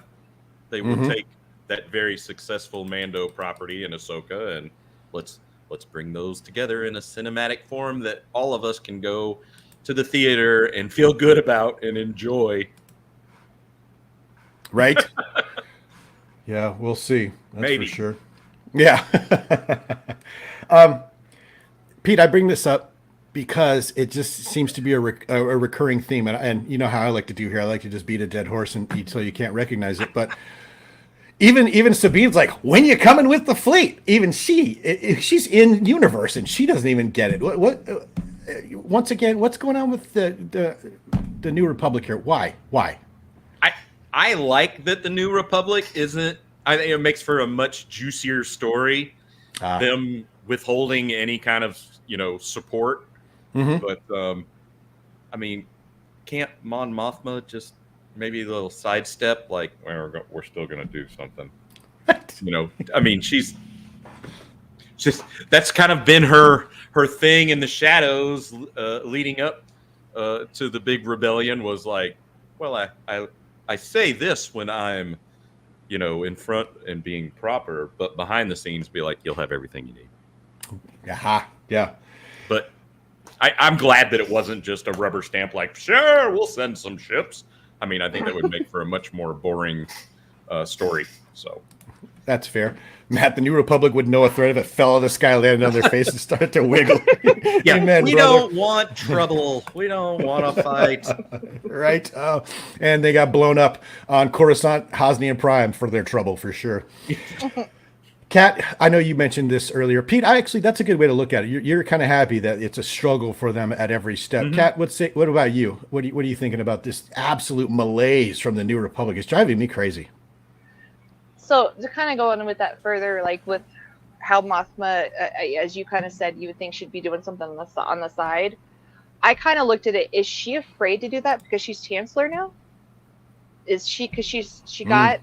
they will take that very successful Mando property in Ahsoka and let's bring those together in a cinematic form that all of us can go to the theater and feel good about and enjoy. Right? Yeah, we'll see. That's Maybe. for sure. Yeah. Pete, I bring this up because it just seems to be a recurring theme. And you know how I like to do here. I like to just beat a dead horse until you can't recognize it. But even Sabine's like, when you coming with the fleet? Even she's in universe and she doesn't even get it. What once again, what's going on with the New Republic here? Why? I like that the New Republic isn't. I think it makes for a much juicier story. Them withholding any kind of support, but I mean, can't Mon Mothma just maybe a little sidestep like we're still going to do something? I mean, she's just that's kind of been her thing in the shadows leading up to the big rebellion was like, well, I say this when I'm, in front and being proper, but behind the scenes be like, you'll have everything you need. Aha. Yeah. But I'm glad that it wasn't just a rubber stamp like, sure, we'll send some ships. I mean, I think that would make for a much more boring story. So that's fair. Matt, the New Republic would know a threat if it fell out of the sky, landed on their face, and started to wiggle. Yeah, Amen, we brother. don't want trouble. We don't want to fight. Right. And they got blown up on Coruscant, Hosnian Prime for their trouble, for sure. Kat, I know you mentioned this earlier. Pete, that's a good way to look at it. You're kind of happy that it's a struggle for them at every step. Kat, what about you? What are you thinking about this absolute malaise from the New Republic? It's driving me crazy. So to kind of go on with that further, like with how Mothma, as you kind of said, you would think she'd be doing something on the side. I kind of looked at it. Is she afraid to do that because she's Chancellor now? Is she, because she got,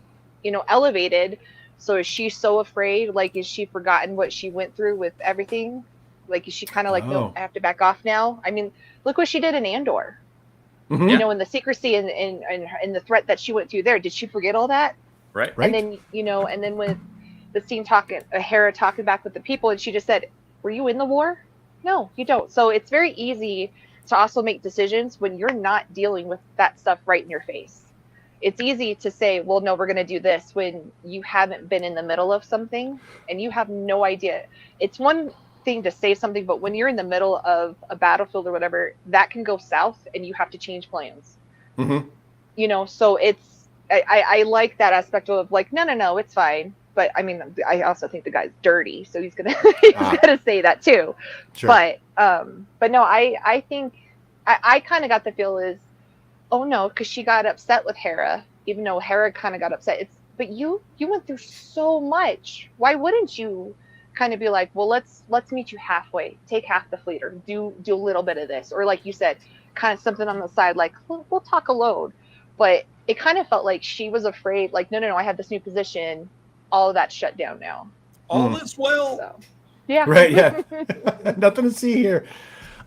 elevated. So is she so afraid? Like, is she forgotten what she went through with everything? Like, is she kind of like, no, I have to back off now? I mean, look what she did in Andor. And the secrecy and the threat that she went through there. Did she forget all that? Right. And then, and then with the scene Hera talking back with the people, and she just said, were you in the war? No, you don't. So it's very easy to also make decisions when you're not dealing with that stuff right in your face. It's easy to say, well, no, we're going to do this when you haven't been in the middle of something and you have no idea. It's one thing to say something, but when you're in the middle of a battlefield or whatever, that can go south and you have to change plans. So I like that aspect of like, no, it's fine. But I mean, I also think the guy's dirty, so he's gonna say that too. Sure. But no, I think I kind of got the feel is, oh no, because she got upset with Hera, even though Hera kind of got upset. But you went through so much. Why wouldn't you kind of be like, well, let's meet you halfway, take half the fleet, or do a little bit of this, or like you said, kind of something on the side, like we'll talk a load. But it kind of felt like she was afraid, like, no, I have this new position. All of that's shut down now. All is well. So, yeah. Right, yeah. Nothing to see here.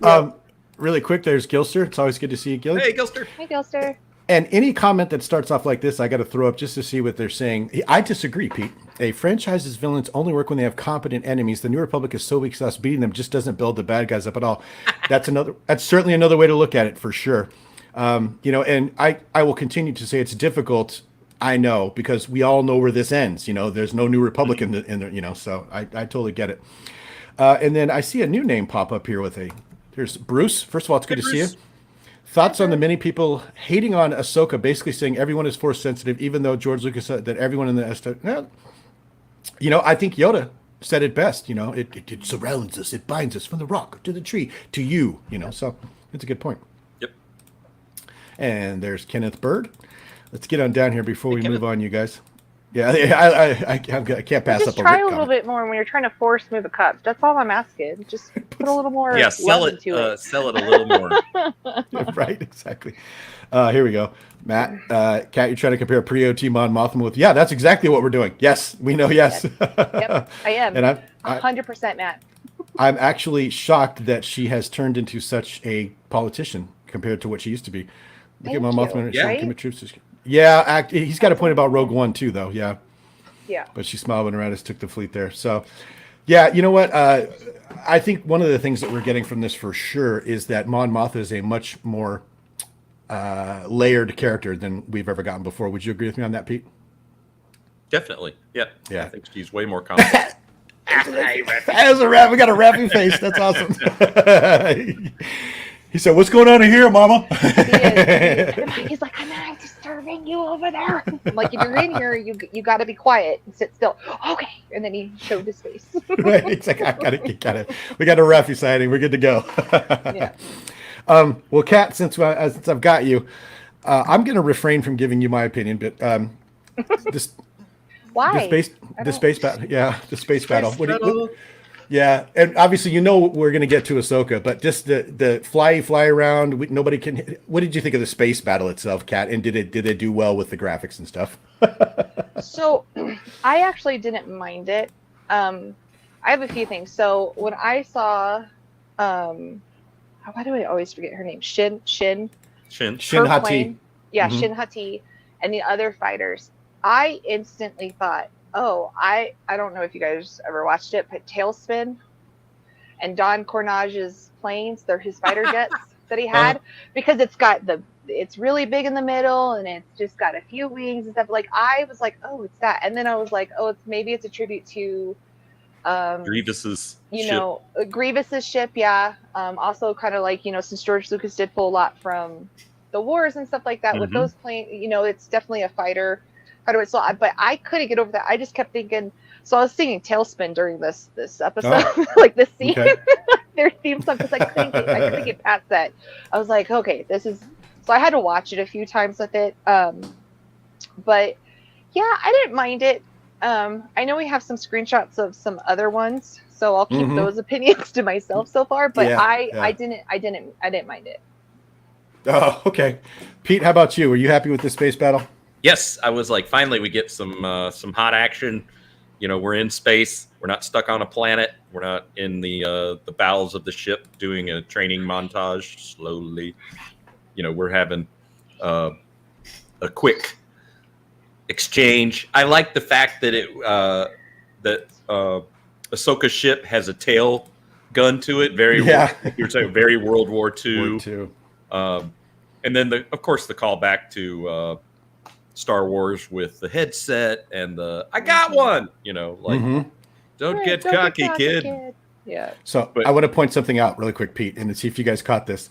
Yep. Really quick, there's Gilster. It's always good to see you, Gil. Hey, Gilster. Hey, Gilster. And any comment that starts off like this, I got to throw up just to see what they're saying. I disagree, Pete. A franchise's villains only work when they have competent enemies. The New Republic is so weak, so us beating them just doesn't build the bad guys up at all. That's certainly another way to look at it, for sure. And I will continue to say it's difficult. I know, because we all know where this ends. There's no New Republic in the so I totally get it. And then I see a new name pop up here there's Bruce. First of all, it's good to see you. Thoughts on the many people hating on Ahsoka, basically saying everyone is force sensitive, even though George Lucas said that everyone in the I think Yoda said it best. It surrounds us, it binds us from the rock to the tree to you. So it's a good point. Yep. And there's Kenneth Bird. Let's get on down here before we move on, you guys. Yeah, I can't pass up. Just try a little bit more when you're trying to force move a cup. That's all I'm asking. Just put a little more. Yeah, sell it. Sell it a little more. Right, exactly. Here we go, Matt. Kat, you're trying to compare pre-OT Mon Mothma with? Yeah, that's exactly what we're doing. Yes, we know. Yes. Yep, I am. And I'm 100% Matt. I'm actually shocked that she has turned into such a politician compared to what she used to be. Look at Mon Mothma. Right? Yeah, he's got a point about Rogue One too, though. Yeah. Yeah. But she smiled when Aratus took the fleet there. So, yeah, you know what? I think one of the things that we're getting from this for sure is that Mon Mothma is a much more layered character than we've ever gotten before. Would you agree with me on that, Pete? Definitely. Yeah. Yeah. I think she's way more complex. As a rap, we got a rapping face. That's awesome. He said, "What's going on in here, Mama?" He's like, "I'm not disturbing you over there." I'm like, "If you're in here, you got to be quiet and sit still." Okay, and then he showed his face. Right, it's like I got it. We got a Rafi sighting. We're good to go. Yeah. Well, Kat, since I've got you, I'm going to refrain from giving you my opinion, but this. Why? The space battle. Yeah, the space battle. Yeah, and obviously we're going to get to Ahsoka, but just the fly around. Nobody can. What did you think of the space battle itself, Kat? And did they do well with the graphics and stuff? So, I actually didn't mind it. I have a few things. So when I saw, why do I always forget her name? Shin. Shin Her Hati. plane. Yeah, Mhm. Shin Hati, and the other fighters. I instantly thought, oh, I don't know if you guys ever watched it, but Tailspin and Don Cornage's planes, they're his fighter jets that he had, because it's really big in the middle and it's just got a few wings and stuff. Like I was like, oh, it's that, and then I was like, oh, it's a tribute to Grievous's ship. Grievous's ship, yeah. Also kind of like, since George Lucas did pull a lot from the wars and stuff like that with those planes, it's definitely a fighter. So, but I couldn't get over that. I just kept thinking. So I was singing Tailspin during this episode, like this scene, their theme song, because I couldn't get past that. I was like, okay, this is. So I had to watch it a few times with it. But yeah, I didn't mind it. I know we have some screenshots of some other ones, so I'll keep those opinions to myself so far. But I didn't mind it. Oh, okay. Pete, how about you? Were you happy with the space battle? Yes, I was like, finally we get some hot action. We're in space. We're not stuck on a planet. We're not in the bowels of the ship doing a training montage slowly. We're having a quick exchange. I like the fact that Ahsoka's ship has a tail gun to it. You're saying very World War II. And then of course the callback to Star Wars with the headset and I got one. Don't get cocky, kid. Yeah. So I want to point something out really quick, Pete, and see if you guys caught this.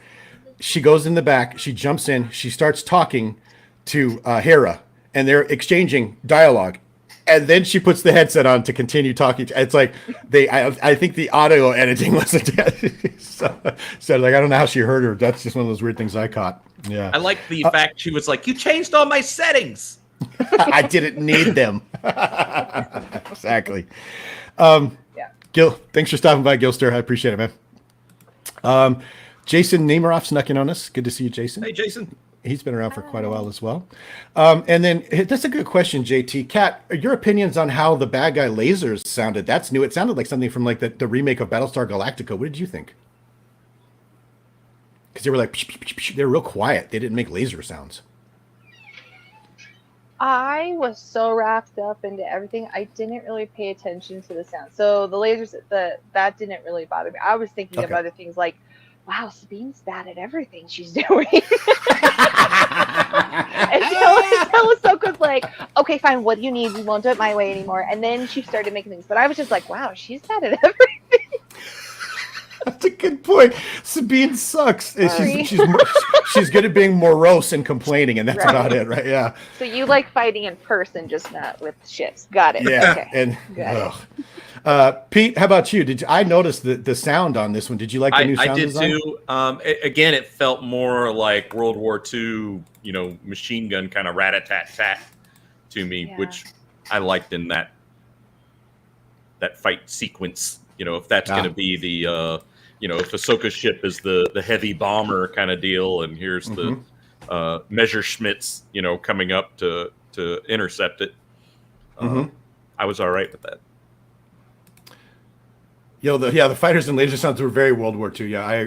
She goes in the back. She jumps in. She starts talking to Hera, and they're exchanging dialogue. And then she puts the headset on to continue talking. It's like I think the audio editing wasn't so like I don't know how she heard her. That's just one of those weird things I caught. Yeah. I like the fact she was like, "You changed all my settings." I didn't need them. Exactly. Gil, thanks for stopping by, Gilster. I appreciate it, man. Jason Nemiroff snuck in on us. Good to see you, Jason. Hey, Jason. He's been around for quite a while as well. And then that's a good question, JT. Kat, your opinions on how the bad guy lasers sounded? That's new. It sounded like something from like the remake of Battlestar Galactica. What did you think? Because they were like, they were real quiet. They didn't make laser sounds. I was so wrapped up into everything, I didn't really pay attention to the sound. So the lasers, that didn't really bother me. I was thinking of other things like, wow, Sabine's bad at everything she's doing. Until Ahsoka's like, okay, fine, what do you need? We won't do it my way anymore. And then she started making things. But I was just like, wow, she's bad at everything. That's a good point. Sabine sucks. She's good at being morose and complaining, and that's about it, right? Yeah. So you like fighting in person, just not with ships. Got it. Yeah. Okay. And Pete, how about you? I noticed the sound on this one? Did you like the new sound design? I did too. Again, it felt more like World War II, machine gun kind of rat-a-tat-tat to me, which I liked in that fight sequence. If that's going to be the if Ahsoka's ship is the heavy bomber kind of deal, and here's the Messerschmitts, coming up to intercept it. I was all right with that. The fighters and laser sounds were very World War II. Yeah,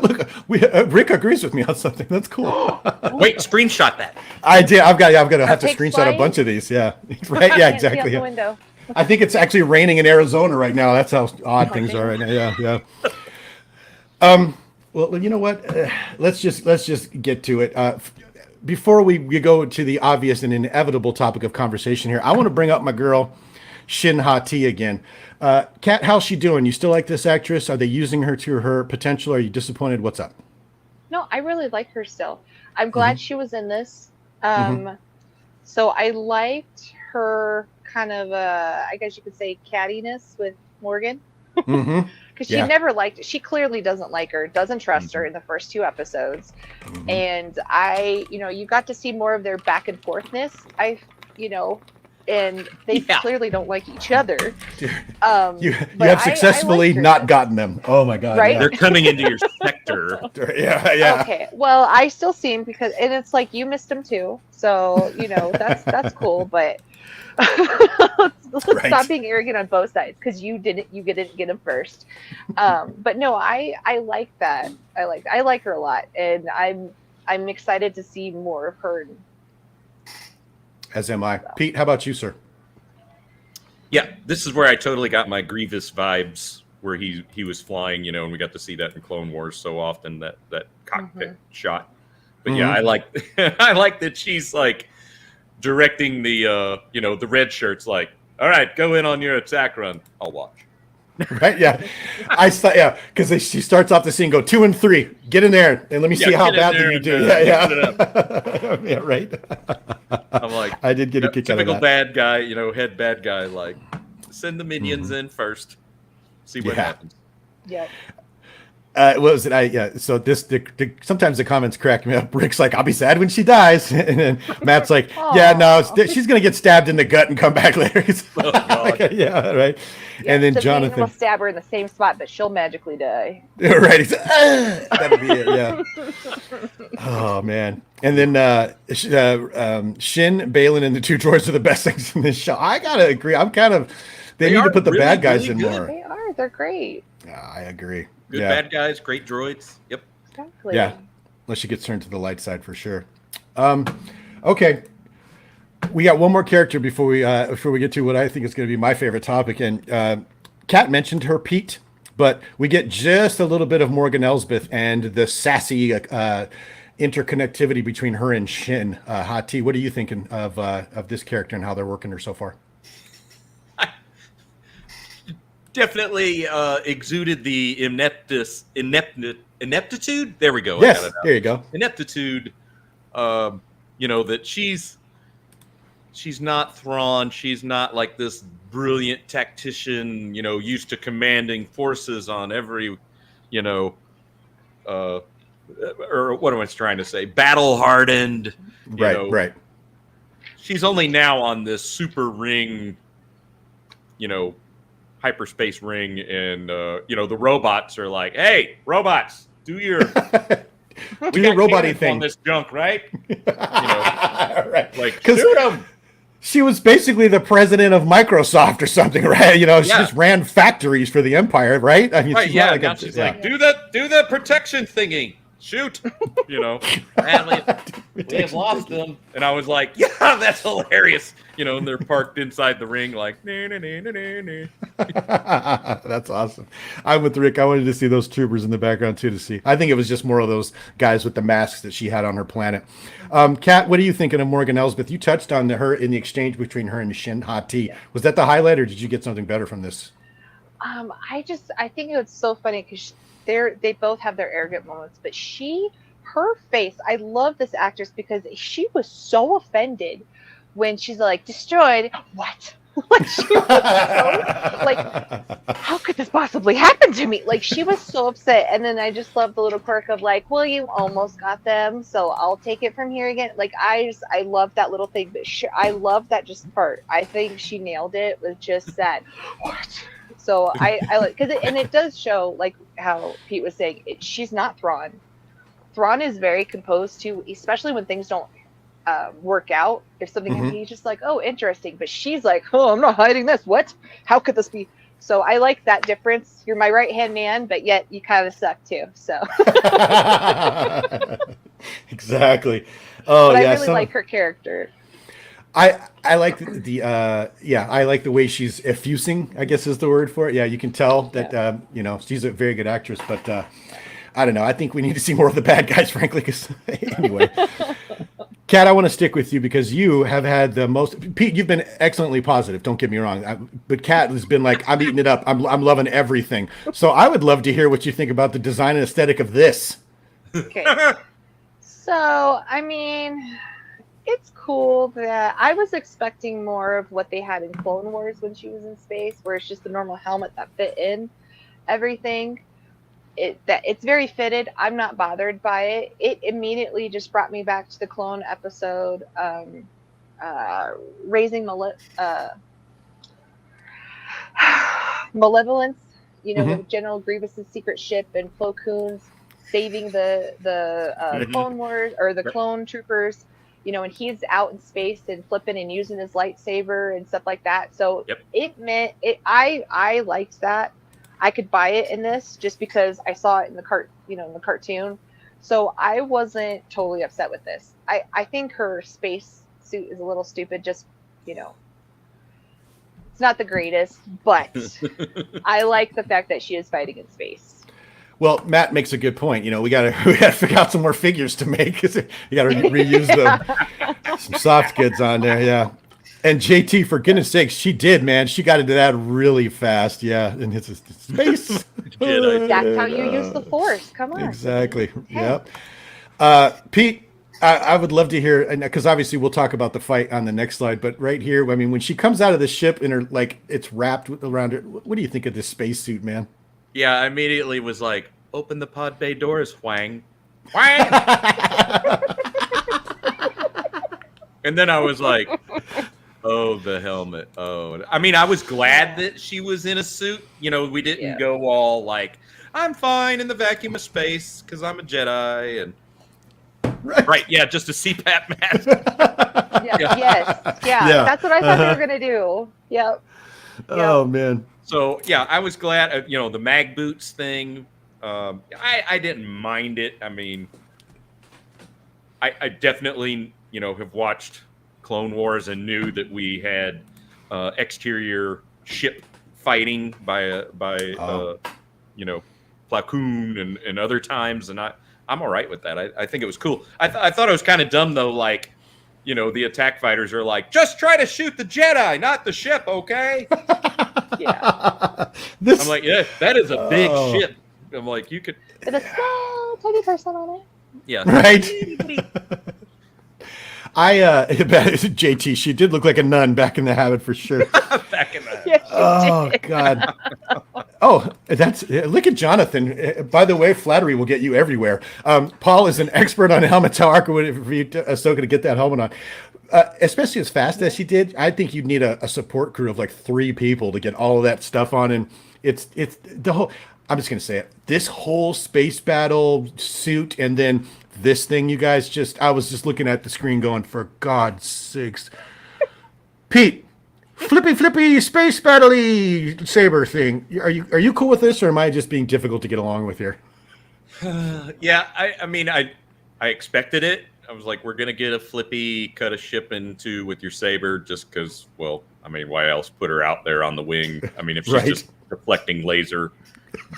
look, Rick agrees with me on something. That's cool. Wait, screenshot that. I did. I've got to have to screenshot a bunch of these. Yeah, right. Yeah, exactly. The window. I think it's actually raining in Arizona right now. That's how odd things are right now. Yeah. Well, you know what? Let's just get to it. Before we go to the obvious and inevitable topic of conversation here, I want to bring up my girl, Shin Hati again. Kat, how's she doing? You still like this actress? Are they using her to her potential? Are you disappointed? What's up? No, I really like her still. I'm glad she was in this. So I liked her kind of, I guess you could say, cattiness with Morgan. Because she never liked it. She clearly doesn't like her, doesn't trust her in the first 2 episodes. And you got to see more of their back and forthness. And they clearly don't like each other. You have successfully not gotten them. Oh my God! Right? Yeah. They're coming into your sector. Yeah. Okay. Well, I still see him and it's like you missed him too. So that's cool. But Let's Right. stop being arrogant on both sides because you didn't get him first. But no, I like that. I like her a lot, and I'm excited to see more of her. As am I. Pete, how about you, sir? Yeah, this is where I totally got my Grievous vibes, where he was flying, you know, and we got to see that in Clone Wars so often, that cockpit shot. But yeah, I like I like that she's like directing the you know, the red shirts, like, all right, go in on your attack run. I'll watch. Right? Yeah. I saw, yeah, because she starts off the scene, go 2 and 3, get in there, and let me see how badly you do. Yeah. Yeah, right. I'm like, I did get a kick out of that. Typical bad guy, you know, head bad guy, like, send the minions in first, see what happens. Yeah. What was it? So sometimes the comments crack me up. Rick's like, I'll be sad when she dies. And then Matt's like, yeah, no, she's going to get stabbed in the gut and come back later. Oh, God. Yeah, right. Yeah, and then Jonathan Jonathan will stab her in the same spot, but she'll magically die. Right. He's, that'll be it. Yeah. Oh, man. And then Shin, Balin, and the two droids are the best things in this show. I got to agree. They need to put the really, bad guys really in good. more. They are. They're great. I agree. Good bad guys, great droids. Yep. Exactly. Yeah. Unless she gets turned to the light side for sure. Okay. We got one more character before we get to what I think is going to be my favorite topic. And Kat mentioned her, Pete, but we get just a little bit of Morgan Elsbeth and the sassy interconnectivity between her and Shin. Hot T, what are you thinking of this character and how they're working her so far? Definitely exuded the ineptitude. There we go. Yes, there you go. Ineptitude. You know, that she's not Thrawn. She's not like this brilliant tactician, you know, used to commanding forces on every, you know, or what am I trying to say? Battle hardened. Right. She's only now on this super ring, you know, hyperspace ring, and you know, the robots are like, hey, robots, do your robot-y thing on this junk, right? You know, right. Like, shoot them. She was basically the president of Microsoft or something, right? You know, she just ran factories for the Empire, right? I mean, right, she's yeah. not like now she's like, do the protection thingy. Shoot, you know, and we have lost them. And I was like, yeah, that's hilarious. You know, and they're parked inside the ring, like, That's awesome. I'm with Rick. I wanted to see those troopers in the background too. I think it was just more of those guys with the masks that she had on her planet. Kat, what are you thinking of Morgan Elsbeth? You touched on her in the exchange between her and Shin Hati. Was that the highlight, or did you get something better from this? I think it's so funny because they both have their arrogant moments, but her face, I love this actress because she was so offended when she's like, destroyed. What? Like, she was so, like, how could this possibly happen to me? Like, she was so upset. And then I just love the little quirk of like, well, you almost got them, so I'll take it from here again. Like, I love that little thing. But I love that just part. I think she nailed it with just that. What? So I like, because it does show, like how Pete was saying, she's not Thrawn. Thrawn is very composed too, especially when things don't work out. If something he's just like, oh, interesting. But she's like, oh, I'm not hiding this. What? How could this be? So I like that difference. You're my right hand man, but yet you kind of suck too. So exactly. Oh, but yeah. I really like her character. I like I like the way she's effusing, I guess is the word for it. Yeah, you can tell that you know, she's a very good actress, but I don't know. I think we need to see more of the bad guys, frankly. Because anyway, Kat, I want to stick with you because you have had the most. Pete, you've been excellently positive. Don't get me wrong, but Kat has been like, I'm eating it up. I'm loving everything. So I would love to hear what you think about the design and aesthetic of this. Okay. So I mean, it's cool that I was expecting more of what they had in Clone Wars when she was in space, where it's just the normal helmet that fit in everything. It's very fitted. I'm not bothered by it. It immediately just brought me back to the clone episode, raising malevolence. You know, with General Grievous's secret ship and Plo Koon's saving the Clone Wars or the clone troopers. and he's out in space and flipping and using his lightsaber and stuff like that. So it meant it. I liked that. I could buy it in this just because I saw it in the cartoon. So I wasn't totally upset with this. I think her space suit is a little stupid. Just it's not the greatest, but I like the fact that she is fighting in space. Well, Matt makes a good point. We got to figure out some more figures to make, because you got to reuse some soft goods on there. Yeah. And JT, for goodness sakes, she did, man. She got into that really fast. Yeah. And it's space. That's how you use the Force. Come on. Exactly. Hey. Yep. Pete, I would love to hear, because obviously we'll talk about the fight on the next slide, but right here, I mean, when she comes out of the ship and it's wrapped around her, what do you think of this spacesuit, man? Yeah, I immediately was like, open the pod bay doors, Whang. Whang! And then I was like, oh, the helmet. Oh, I mean, I was glad that she was in a suit. We didn't go all like, I'm fine in the vacuum of space because I'm a Jedi. And right, yeah, just a CPAP mask. Yes, that's what I thought they were going to do. Yep. Oh, man. So, yeah, I was glad, the mag boots thing, I didn't mind it. I mean, I definitely, have watched Clone Wars and knew that we had exterior ship fighting by Pla Koon and other times, and I'm all right with that. I think it was cool. I thought it was kind of dumb, though, like, the attack fighters are like, just try to shoot the Jedi, not the ship, okay? Yeah. I'm like, yeah, that is a big ship. I'm like, you could. With a small, tiny person on it. Yeah. Right. JT, she did look like a nun back in the habit for sure. Back in the habit. Yeah, Oh, God. Oh, look at Jonathan. By the way, flattery will get you everywhere. Paul is an expert on helmets. How hard would it for you, Ahsoka, to get that helmet on? Especially as fast as she did, I think you'd need a support crew of like 3 people to get all of that stuff on. And it's the whole, I'm just going to say it, this whole space battle suit, and then this thing, you guys I was just looking at the screen going, for God's sakes. Pete, flippy space battle-y saber thing. Are you cool with this, or am I just being difficult to get along with here? Yeah, I mean, I expected it. I was like, we're going to get a flippy cut a ship in two with your saber just because, well, I mean, why else put her out there on the wing? I mean, if she's just deflecting laser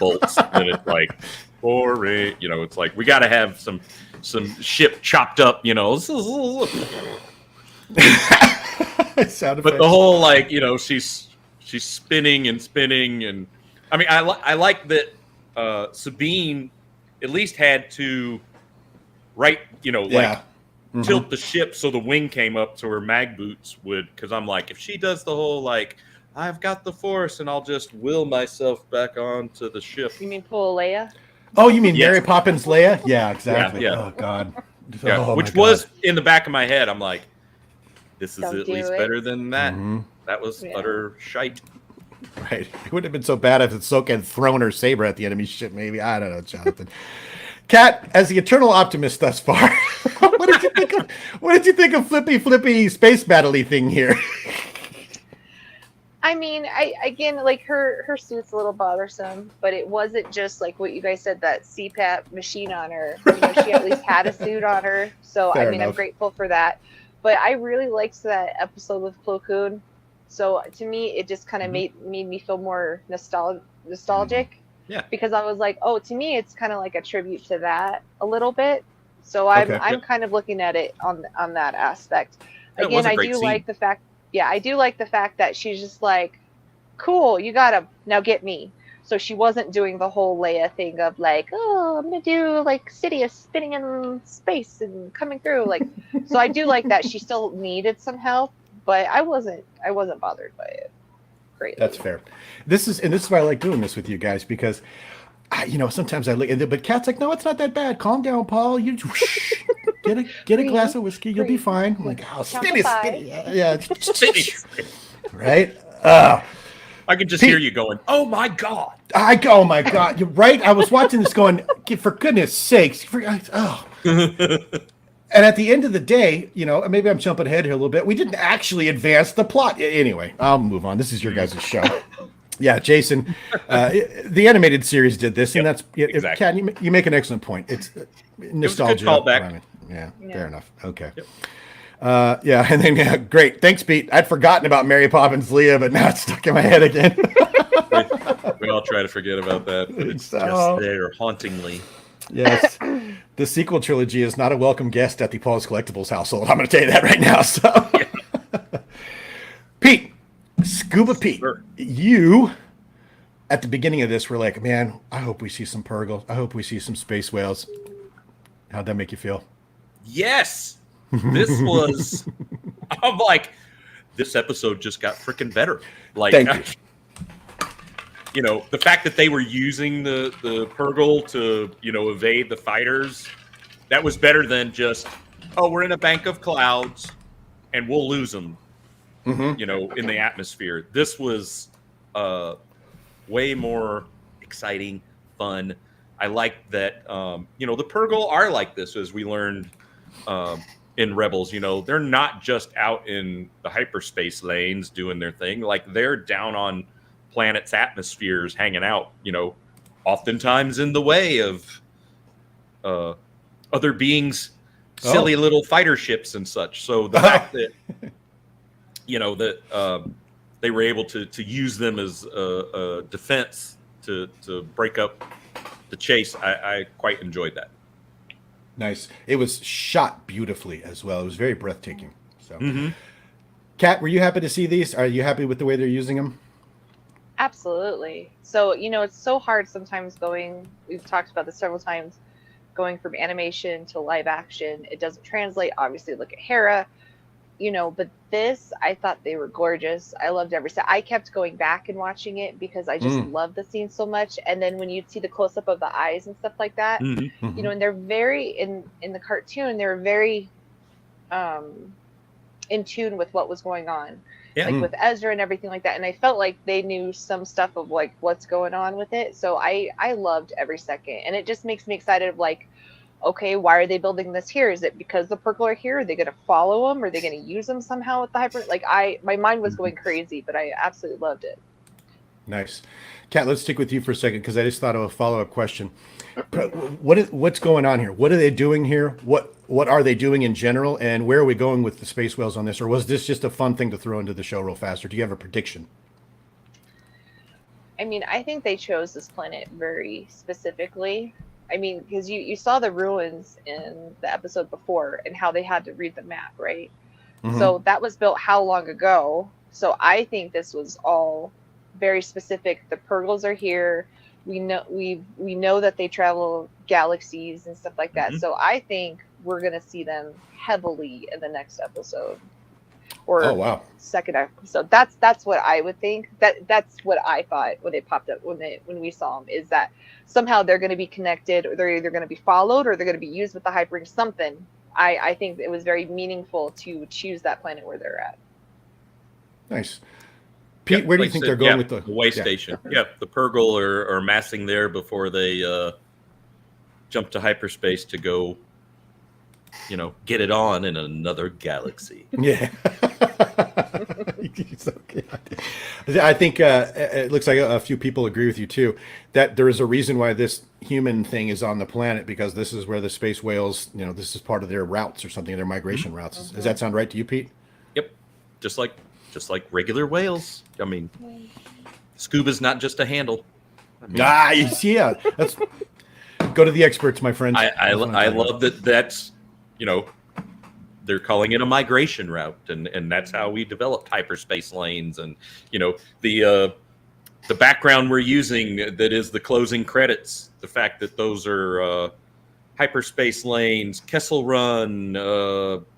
bolts, then it's like, boring. It's like, we got to have some ship chopped up, But the whole, like, she's spinning and spinning. And I mean, I like that Sabine at least had to tilt the ship so the wing came up so her mag boots would, because I'm like, if she does the whole like, I've got the Force and I'll just will myself back onto the ship. You mean pull Leia? Oh, you mean Mary Poppins Leia? Yeah, exactly. Yeah. Oh, God. Yeah. Oh, which was in the back of my head. I'm like, this is at least it. better than that. Mm-hmm. That was utter shite. Right. It wouldn't have been so bad if Ahsoka had thrown her saber at the enemy ship, maybe. I don't know, Jonathan. Kat, as the eternal optimist thus far, what did you think of flippy space battle-y thing here? I mean, again, like her suit's a little bothersome, but it wasn't just like what you guys said, that CPAP machine on her. She at least had a suit on her, so Fair I mean, enough. I'm grateful for that. But I really liked that episode with Plo Koon. So to me, it just kind of made me feel more nostalgic. Yeah. Because I was like, oh, to me, it's kind of like a tribute to that a little bit. So I'm kind of looking at it on that aspect. Again, I do like the fact. Yeah, I do like the fact that she's just like, cool, you gotta now get me. So she wasn't doing the whole Leia thing of like, oh, I'm gonna do like Sidious spinning in space and coming through. Like, so I do like that she still needed some help, but I wasn't bothered by it. Great. That's fair. This is why I like doing this with you guys, because sometimes I look, but Kat's like, no, it's not that bad. Calm down, Paul. You get a glass of whiskey, you'll be fine. I'm like, oh, spinny. Yeah, Spinny. Right. I can just hear you going, oh my God. Oh my God. You're right. I was watching this going, for goodness sakes. And at the end of the day, maybe I'm jumping ahead here a little bit. We didn't actually advance the plot. Anyway, I'll move on. This is your guys' show. Yeah, Jason, the animated series did this, and that's exactly. Kat, you make an excellent point. It's nostalgia. It was a good callback. Yeah, fair enough. Okay. Yep. And then great. Thanks, Pete. I'd forgotten about Mary Poppins Leah, but now it's stuck in my head again. we all try to forget about that, but it's just there hauntingly. Yes. The sequel trilogy is not a welcome guest at the Paul's Collectibles household. I'm going to tell you that right now. So, Pete, Scuba Pete, you at the beginning of this were like, man, I hope we see some Purgle. I hope we see some space whales. How'd that make you feel? Yes. This was, I'm like, this episode just got freaking better. Like, thank you. The fact that they were using the Purgle to, evade the fighters, that was better than just, we're in a bank of clouds and we'll lose them, in the atmosphere. This was way more exciting, fun. I like that, the Purgle are like this, as we learned in Rebels. They're not just out in the hyperspace lanes doing their thing. Like, they're down on planets' atmospheres hanging out, oftentimes in the way of other beings' silly little fighter ships and such. So the fact that they were able to use them as a defense to break up the chase, I quite enjoyed that. Nice. It was shot beautifully as well. It was very breathtaking. So, Kat, were you happy to see these? Are you happy with the way they're using them? Absolutely. So, it's so hard sometimes we've talked about this several times, going from animation to live action. It doesn't translate. Obviously, look at Hera, but this, I thought they were gorgeous. I loved every set. I kept going back and watching it because I just love the scene so much. And then when you see the close up of the eyes and stuff like that, and they're very, in the cartoon, they're very in tune with what was going on. Like with Ezra and everything like that. And I felt like they knew some stuff of like what's going on with it. So I loved every second. And it just makes me excited of like, okay, why are they building this here? Is it because the Purgle are here? Are they going to follow them? Are they going to use them somehow with the hyper? Like my mind was going crazy, but I absolutely loved it. Nice. Kat, let's stick with you for a second because I just thought of a follow-up question. What's going on here? What are they doing here? What are they doing in general? And where are we going with the space whales on this? Or was this just a fun thing to throw into the show real fast? Or do you have a prediction? I mean, I think they chose this planet very specifically. I mean, because you saw the ruins in the episode before and how they had to read the map, right? So that was built how long ago? So I think this was all very specific. The Purgles are here. We know that they travel galaxies and stuff like that. So I think we're gonna see them heavily in the next episode or second episode. That's what I would think. That's what I thought when they popped up when we saw them, is that somehow they're going to be connected, or they're either going to be followed, or they're going to be used with the hyperring. Something. I think it was very meaningful to choose that planet where they're at. Nice. Pete, where do you think they're going with the way station? Yeah, the Purgle are massing there before they jump to hyperspace to go, get it on in another galaxy. Yeah. I think it looks like a few people agree with you too, that there is a reason why this human thing is on the planet, because this is where the space whales, this is part of their routes or something, their migration routes. Does that sound right to you, Pete? Yep. Just like regular whales. I mean, scuba's not just a handle. That's go to the experts, my friend. I love that. That's they're calling it a migration route, and that's how we developed hyperspace lanes. And the background we're using, that is the closing credits, the fact that those are hyperspace lanes, Kessel Run,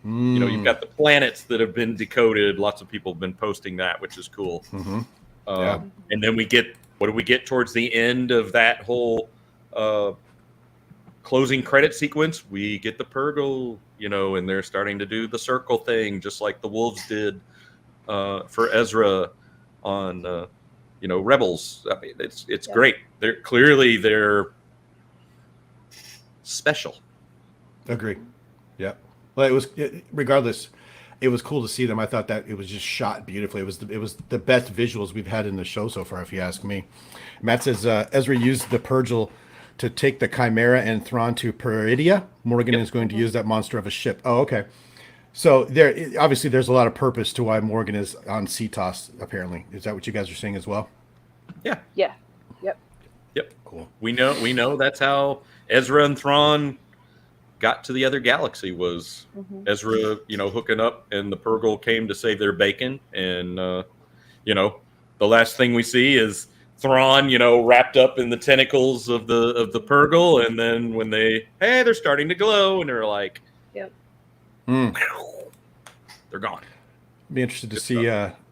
you've got the planets that have been decoded. Lots of people have been posting that, which is cool. And then what do we get towards the end of that whole closing credit sequence? We get the Purgle, and they're starting to do the circle thing, just like the Wolves did for Ezra on, Rebels. I mean, it's great. They're special. Agree. Yeah. Well, regardless, it was cool to see them. I thought that it was just shot beautifully. It was the best visuals we've had in the show so far, if you ask me. Matt says Ezra used the Purgil to take the Chimera and Thrawn to Peridia. Morgan is going to use that monster of a ship. Oh, okay. So obviously there's a lot of purpose to why Morgan is on CTOS. Apparently, is that what you guys are saying as well? Yeah. Yeah. Yep. Yep. Cool. We know that's how Ezra and Thrawn got to the other galaxy. Was Ezra, hooking up, and the Purgle came to save their bacon, and the last thing we see is Thrawn, wrapped up in the tentacles of the Purgle, and then when they're starting to glow, and they're like, Yep. They're gone. Be interested to see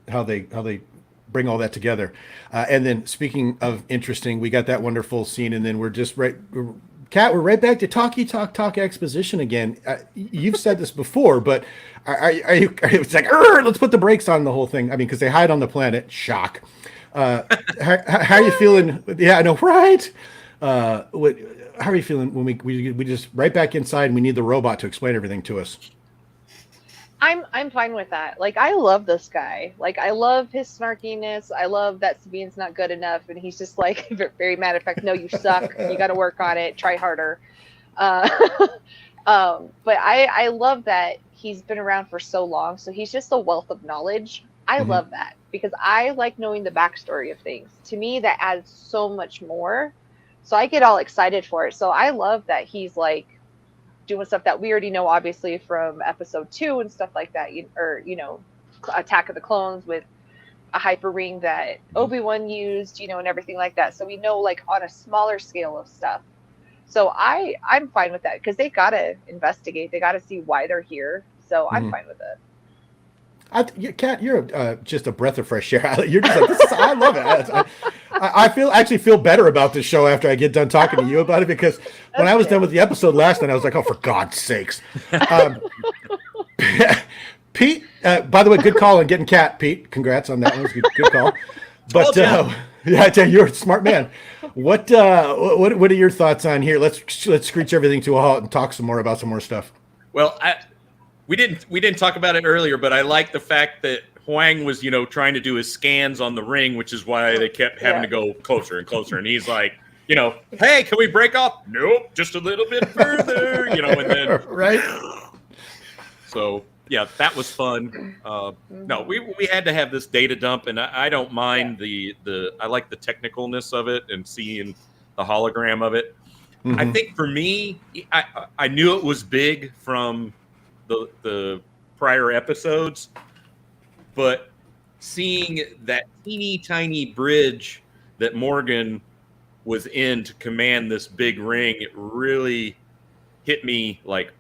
how they bring all that together. And then speaking of interesting, we got that wonderful scene, and then we're right back to talk exposition again. You've said this before, but are you? It's like, let's put the brakes on the whole thing. I mean, because they hide on the planet. Shock. How are you feeling? Yeah, I know, right? How are you feeling when we just right back inside and we need the robot to explain everything to us? I'm fine with that. Like, I love this guy. Like, I love his snarkiness. I love that Sabine's not good enough, and he's just like very matter of fact. No, you suck. You got to work on it. Try harder. But I love that he's been around for so long. So he's just a wealth of knowledge. I love that because I like knowing the backstory of things. To me, that adds so much more. So I get all excited for it. So I love that he's like doing stuff that we already know, obviously, from episode 2 and stuff like that, or Attack of the Clones with a hyper ring that Obi-Wan used, and everything like that. So we know, like, on a smaller scale of stuff. So I'm fine with that because they gotta investigate, they gotta see why they're here. So I'm fine with it. Kat, you're just a breath of fresh air. You're just like, I love it. I actually feel better about this show after I get done talking to you about it, because when I was done with the episode last night, I was like, oh, for God's sakes. Pete, by the way, good call on getting Kat, Pete. Congrats on that one. It was a good call. But yeah, I tell you, you're a smart man. What are your thoughts on here? Let's screech everything to a halt and talk some more about some more stuff. Well, we didn't talk about it earlier, but I like the fact that Huang was, trying to do his scans on the ring, which is why they kept having to go closer and closer. And he's like, hey, can we break off? Nope, just a little bit further, and then right. So yeah, that was fun. No, we had to have this data dump, and I don't mind the I like the technicalness of it and seeing the hologram of it. I think for me, I knew it was big from the prior episodes, but seeing that teeny tiny bridge that Morgan was in to command this big ring, it really hit me like,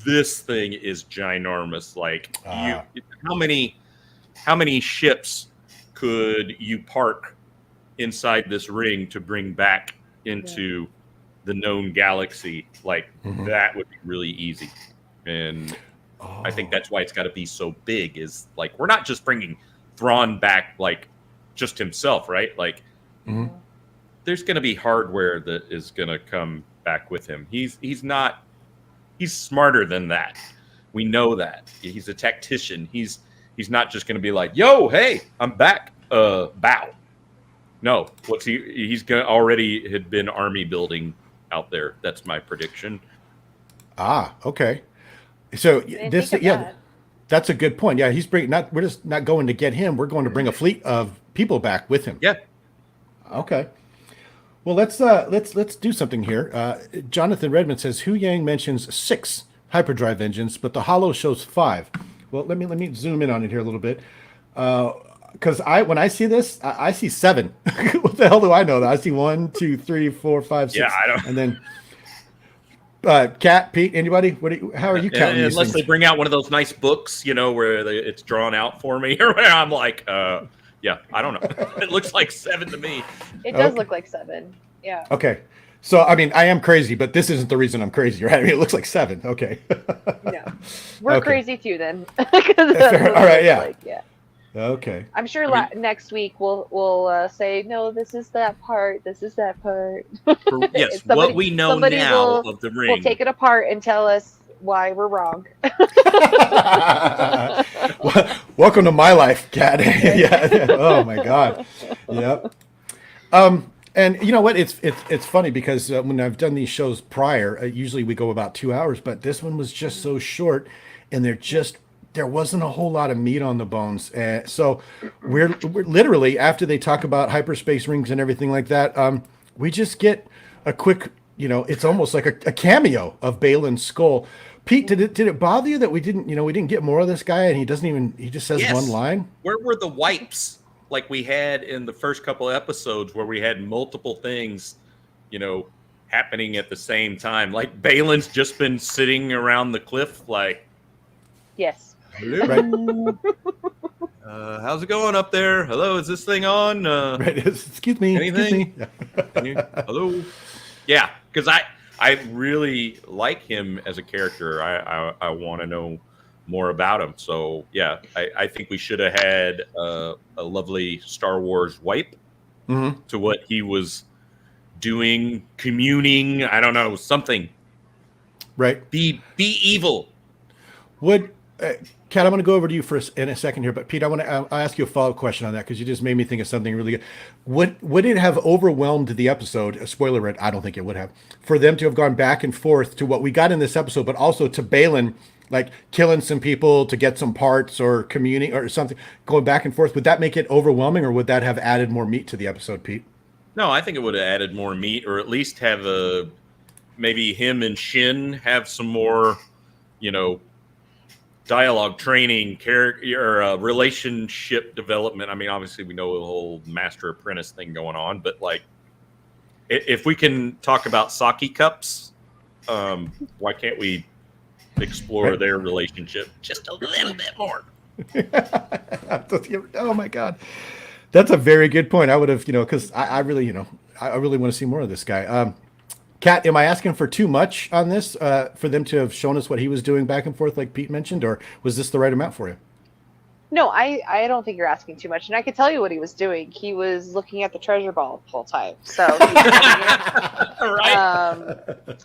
this thing is ginormous. Like, how many ships could you park inside this ring to bring back into the known galaxy? Like, that would be really easy. And I think that's why it's got to be so big, is like, we're not just bringing Thrawn back, like, just himself, right? Like, there's going to be hardware that is going to come back with him. He's smarter than that. We know that. He's a tactician. He's not just going to be like, yo, hey, I'm back. Bow. No, he's going to already had been army building out there. That's my prediction. Okay. So that's a good point. Yeah, we're just not going to get him. We're going to bring a fleet of people back with him. Yeah. Okay. Well, let's do something here. Jonathan Redmond says Hu Yang mentions 6 hyperdrive engines, but the Holo shows 5. Well, let me zoom in on it here a little bit, because when I see this, I see 7. What the hell do I know? I see 1, 2, 3, 4, 5, 6. Yeah, I don't. And then Kat, Pete, anybody? How are you counting? Unless they bring out one of those nice books, where it's drawn out for me, or where I'm like, yeah, I don't know. It looks like 7 to me. It does look like 7. Yeah. Okay. So, I mean, I am crazy, but this isn't the reason I'm crazy, right? I mean, it looks like 7. Okay. Yeah. We're crazy too then. All right. Yeah. Like, yeah. Okay. I'm sure next week we'll say, no, this is that part. This is that part. Yes. What we know now of the ring. We'll take it apart and tell us why we're wrong. Welcome to my life, Kat. Yeah. Oh my God. Yep. And you know what? It's funny because when I've done these shows prior, usually we go about 2 hours, but this one was just so short, and there wasn't a whole lot of meat on the bones. So we're literally, after they talk about hyperspace rings and everything like that, we just get a quick, it's almost like a cameo of Balin's skull. Pete, did it bother you that we didn't get more of this guy, and he just says one line? Where were the wipes like we had in the first couple of episodes where we had multiple things, happening at the same time? Like Balin's just been sitting around the cliff like, yes. Right. How's it going up there? Hello, is this thing on? Right. Excuse me. Anything? Excuse me. Hello? Yeah, because I really like him as a character. I want to know more about him. So yeah, I think we should have had a lovely Star Wars wipe to what he was doing, communing. I don't know, something. Right. Be evil. Kat, I'm going to go over to you in a second here, but Pete, I'll ask you a follow-up question on that because you just made me think of something really good. Would it have overwhelmed the episode? A spoiler alert, I don't think it would have. For them to have gone back and forth to what we got in this episode, but also to Balin, like killing some people to get some parts or communing or something, going back and forth. Would that make it overwhelming, or would that have added more meat to the episode, Pete? No, I think it would have added more meat, or at least have maybe him and Shin have some more, dialogue training, character, or relationship development. I mean, obviously we know the whole master apprentice thing going on, but like, if we can talk about sake cups, why can't we explore their relationship just a little bit more? Oh my God, that's a very good point. I would have, because I really, I really want to see more of this guy. Kat, am I asking for too much on this for them to have shown us what he was doing back and forth, like Pete mentioned, or was this the right amount for you? No, I don't think you're asking too much, and I can tell you what he was doing. He was looking at the treasure ball the whole time. So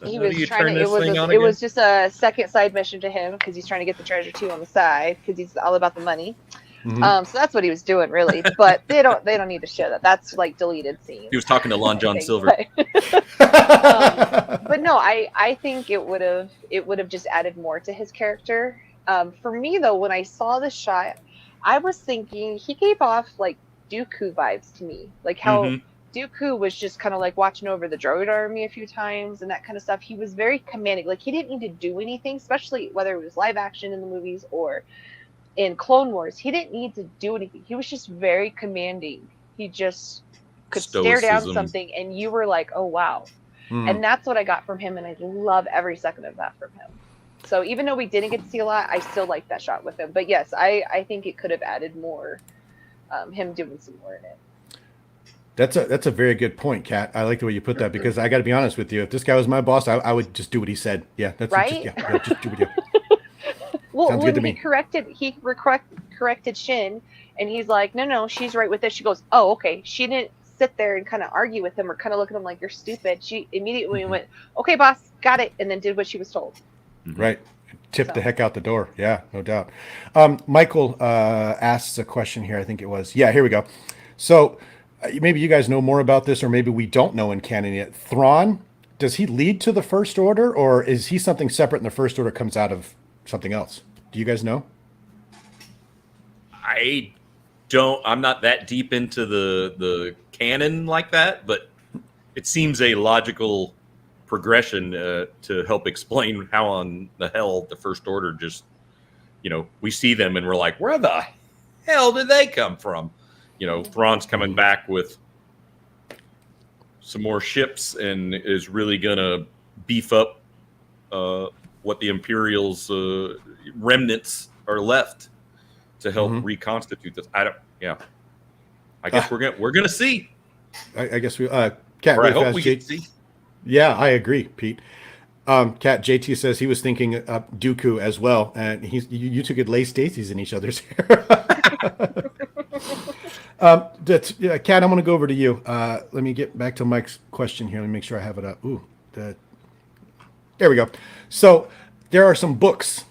he was trying to. It was just a second side mission to him because he's trying to get the treasure too on the side because he's all about the money. So that's what he was doing, really. But they don't need to show that. That's like deleted scenes. He was talking to Lon John Silver. But no, I think it would have just added more to his character. For me though, when I saw the shot, I was thinking he gave off like Dooku vibes to me, like how Dooku was just kind of like watching over the droid army a few times and that kind of stuff. He was very commanding. Like he didn't need to do anything, especially whether it was live action in the movies or in Clone Wars. He didn't need to do anything. He was just very commanding. He just could stare down something and you were like, oh wow. And that's what I got from him, and I love every second of that from him. So even though we didn't get to see a lot, I still like that shot with him. But yes, I think it could have added more, him doing some more in it. That's a very good point, Kat. I like the way you put that because I got to be honest with you. If this guy was my boss, I would just do what he said. Yeah, that's right. Just do what you. Well, Sounds good to when he corrected Shin, and he's like, no, she's right with this. She goes, oh, okay. She didn't sit there and kind of argue with him or kind of look at him like you're stupid. She immediately went, okay, boss, got it, and then did what she was told. Right. Tipped the heck out the door. Yeah, no doubt. Michael asks a question here. I think it was. Yeah, here we go. So maybe you guys know more about this, or maybe we don't know in canon yet. Thrawn, does he lead to the First Order, or is he something separate and the First Order comes out of something else? Do you guys know? I'm not that deep into the canon like that, but it seems a logical progression to help explain how on the hell the First Order just, we see them and we're like, where the hell did they come from? Thrawn's coming back with some more ships and is really going to beef up what the Imperial's remnants are left to help reconstitute this. I guess we're gonna see. I guess we Kat, I hope we get to see. Yeah, I agree, Pete. Kat, JT says he was thinking Dooku as well, and you two could lay Stacy's in each other's hair. Kat, I'm going to go over to you. Let me get back to Mike's question here. Let me make sure I have it up. There we go. So there are some books,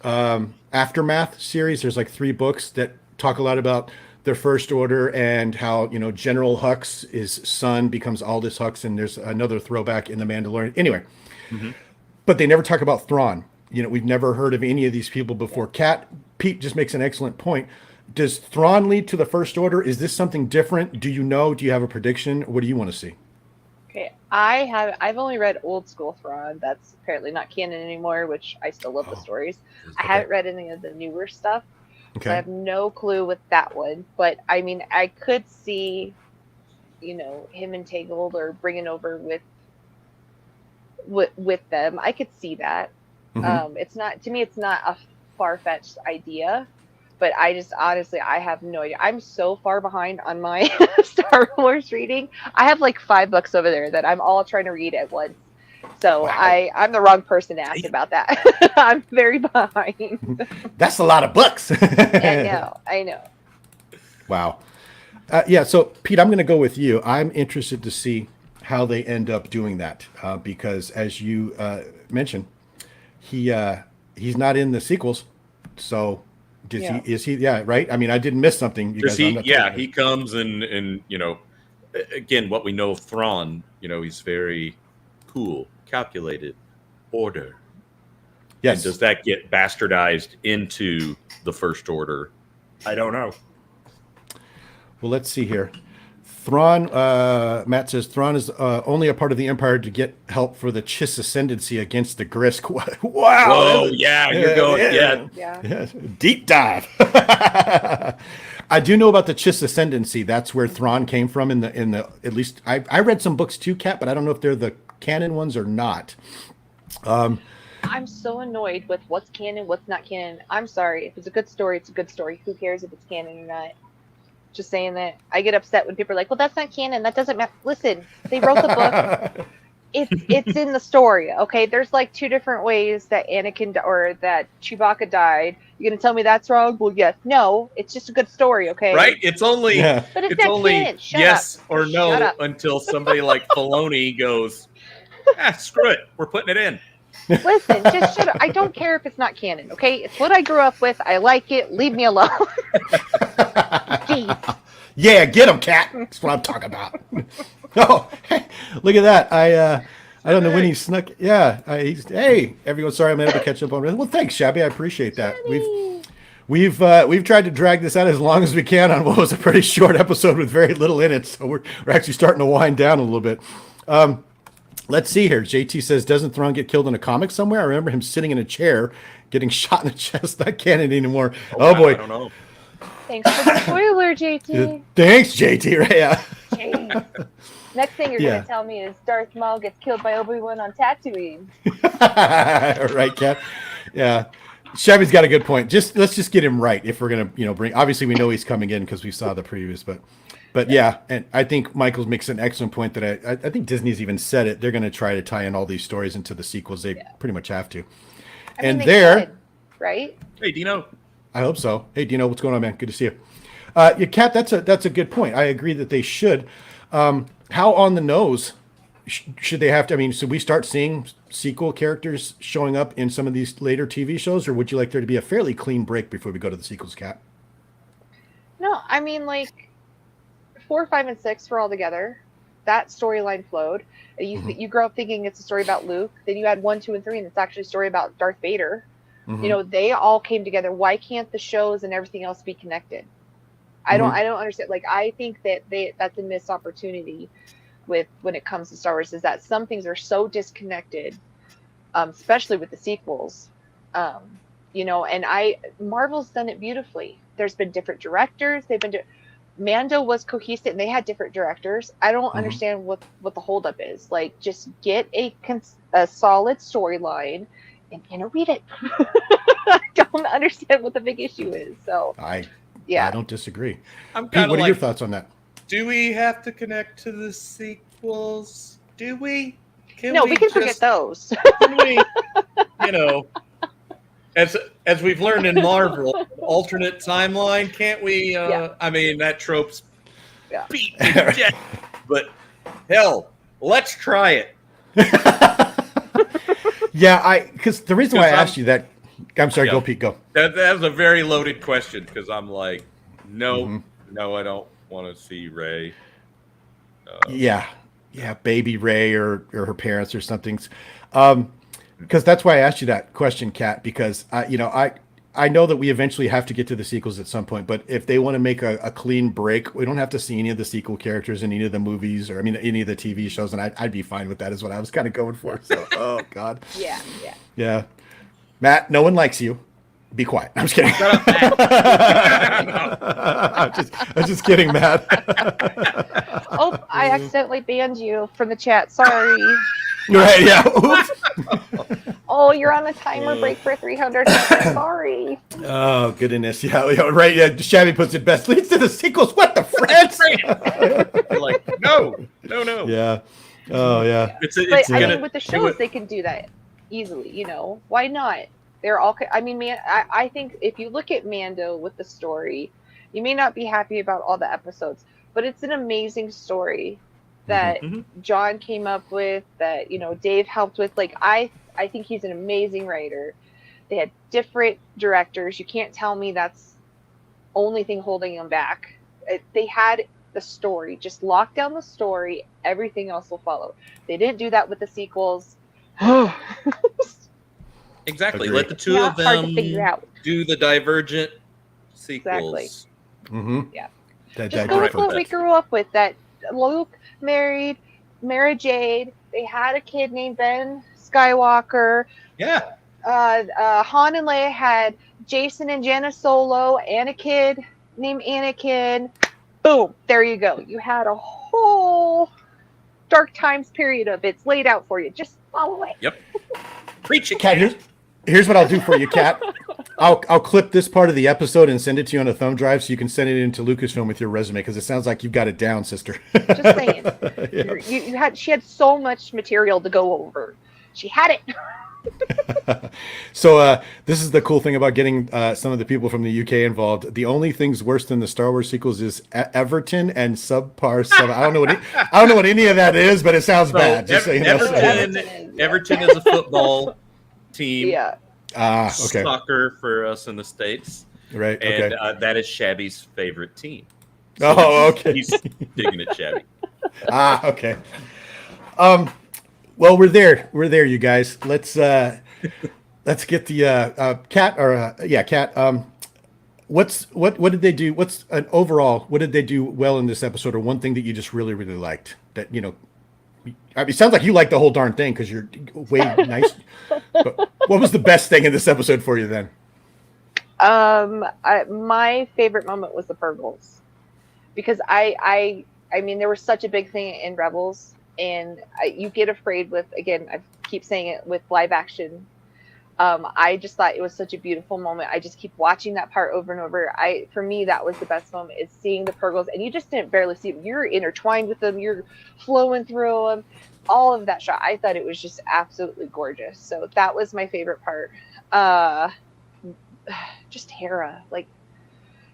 Aftermath series. There's like 3 books that talk a lot about the First Order and how, General Hux, his son, becomes Aldous Hux, and there's another throwback in The Mandalorian. Anyway, but they never talk about Thrawn. We've never heard of any of these people before. Pete just makes an excellent point. Does Thrawn lead to the First Order? Is this something different? Do you know? Do you have a prediction? What do you want to see? Okay, I've only read old school Thrawn. That's apparently not canon anymore, which I still love the stories. I haven't read any of the newer stuff. Okay. So I have no clue with that one. But I mean, I could see, him entangled or bringing over with them. I could see that. It's not, to me, it's not a far-fetched idea. But I just honestly, I have no idea. I'm so far behind on my Star Wars reading. I have like 5 books over there that I'm all trying to read at once. So wow. I'm the wrong person to ask about that. I'm very behind. That's a lot of books. I know. Wow. So Pete, I'm going to go with you. I'm interested to see how they end up doing that because, as you mentioned, he's not in the sequels. So is he? Yeah, right. I mean, I didn't miss something. He comes and again, what we know of Thrawn, he's very cool, calculated, order. Yes. And does that get bastardized into the First Order? I don't know. Well, let's see here. Thrawn, Matt says, Thrawn is only a part of the Empire to get help for the Chiss ascendancy against the Grisk. Wow. Oh, yeah, you're going, yeah. Deep dive. I do know about the Chiss ascendancy. That's where Thrawn came from in the at least I read some books too, Kat, but I don't know if they're the canon ones or not. I'm so annoyed with what's canon, what's not canon. I'm sorry. If it's a good story, it's a good story. Who cares if it's canon or not? Just saying that. I get upset when people are like, well, that's not canon. That doesn't matter. Listen, they wrote the book. It's in the story. Okay. There's like 2 different ways that Anakin or that Chewbacca died. You're going to tell me that's wrong? Well, yes. No, it's just a good story. Okay. Right. It's only, but it's only canon. yes or no until somebody like Filoni goes, screw it. We're putting it in. Listen, just shut up. I don't care if it's not canon, okay? It's what I grew up with. I like it. Leave me alone. Jeez. Yeah, get him, Cat. That's what I'm talking about. Oh, hey, look at that. I don't know when he snuck. Yeah. Hey, everyone. Sorry, I'm able to catch up on. Well, thanks, Shabby. I appreciate that. We've tried to drag this out as long as we can on what was a pretty short episode with very little in it. So we're actually starting to wind down a little bit. Let's see here. JT says, doesn't Thrawn get killed in a comic somewhere? I remember him sitting in a chair, getting shot in the chest. Not canon anymore. Oh boy. I don't know. Thanks for the spoiler, JT. Thanks, JT. Right, yeah. Jeez. Next thing you're going to tell me is Darth Maul gets killed by Obi-Wan on Tatooine. Right, Kat? Yeah. Shabby's got a good point. Let's just get him right if we're going to, bring. Obviously, we know he's coming in because we saw the previews, but yeah, and I think Michael makes an excellent point that I think Disney's even said it. They're going to try to tie in all these stories into the sequels. They pretty much have to. I mean, they could, right? Hey, Dino. I hope so. Hey, Dino, what's going on, man? Good to see you. Kat, that's a good point. I agree that they should. How on the nose should they have to? I mean, should we start seeing sequel characters showing up in some of these later TV shows, or would you like there to be a fairly clean break before we go to the sequels, Kat? No, I mean, like 4, 5, and 6 were all together. That storyline flowed. You grow up thinking it's a story about Luke. Then you add 1, 2, and 3, and it's actually a story about Darth Vader. They all came together. Why can't the shows and everything else be connected? I don't understand. Like, I think that's a missed opportunity with when it comes to Star Wars, is that some things are so disconnected, especially with the sequels. And Marvel's done it beautifully. There's been different directors. Mando was cohesive, and they had different directors. I don't understand what the holdup is. Like, just get a solid storyline and read it. I don't understand what the big issue is. So I don't disagree. Pete, what are your thoughts on that? Do we have to connect to the sequels? Do we? We can forget those. Can we, as we've learned in Marvel, alternate timeline, can't we? I mean, that trope's beat me to death. But hell, let's try it. Yeah, because the reason why I asked you that, I'm sorry, Yeah. go Pete, go. That was a very loaded question because I'm like, no, Mhm. no, I don't want to see Ray. Yeah, baby Ray or her parents or something. Because that's why I asked you that question, Kat. Because I know that we eventually have to get to the sequels at some point. But if they want to make a clean break, we don't have to see any of the sequel characters in any of the movies or any of the TV shows, and I'd be fine with that. Is what I was kind of going for. So, oh God, yeah. Matt, no one likes you. Be quiet. I'm just kidding. Shut up, Matt. I'm just kidding, Matt. Oh, I accidentally banned you from the chat. Sorry. Right? Yeah. Oops. Oh, you're on a timer break for 300 seconds. Sorry. Oh goodness. Yeah. Right. Yeah. Shabby puts it best. Leads to the sequels. What the friends? You're like, no. Yeah. Oh yeah. But I mean, with the shows, they can do that easily. Why not? They're all. I mean, I think if you look at Mando with the story, you may not be happy about all the episodes, but it's an amazing story that John came up with. That Dave helped with. Like I think he's an amazing writer. They had different directors. You can't tell me that's only thing holding them back. They had the story. Just lock down the story. Everything else will follow. They didn't do that with the sequels. Exactly. Agreed. Let the two of hard to them figure out. do the Divergent sequels. Exactly. Yeah. Just go with what we grew up with. That Luke married Mara Jade. They had a kid named Ben Skywalker. Yeah. Han and Leia had Jason and Jenna Solo and a kid named Anakin. Boom. There you go. You had a whole Dark Times period of it's laid out for you. Just follow it. Yep. Preach it, Kat. Here's what I'll do for you, Kat. I'll clip this part of the episode and send it to you on a thumb drive so you can send it into Lucasfilm with your resume because it sounds like you've got it down, sister. Just saying. Yeah. She had so much material to go over. She had it. So this is the cool thing about getting some of the people from the UK involved. The only things worse than the Star Wars sequels is Everton and subpar sub. I don't know what any of that is, but it sounds bad. Just so you know. Everton is a football team. Yeah. Okay. Soccer for us in the States. Right. And Okay. that is Shabby's favorite team. So okay. He's digging it, Shabby. Okay. Well, we're there, you guys. Let's get the Kat Kat. What did they do? What's an overall? What did they do well in this episode, or one thing that you just really liked? That I mean, it sounds like you like the whole darn thing because you're way nice. But what was the best thing in this episode for you then? My favorite moment was the Purgles, because I mean, there was such a big thing in Rebels, and you get afraid with, again, I keep saying it, with live action. I just thought it was such a beautiful moment. I just keep watching that part over and over. For me, that was the best moment, is seeing the Purgles, and you just didn't barely see them. You're intertwined with them. You're flowing through them. All of that shot, I thought it was just absolutely gorgeous. So that was my favorite part. Just Hera, like,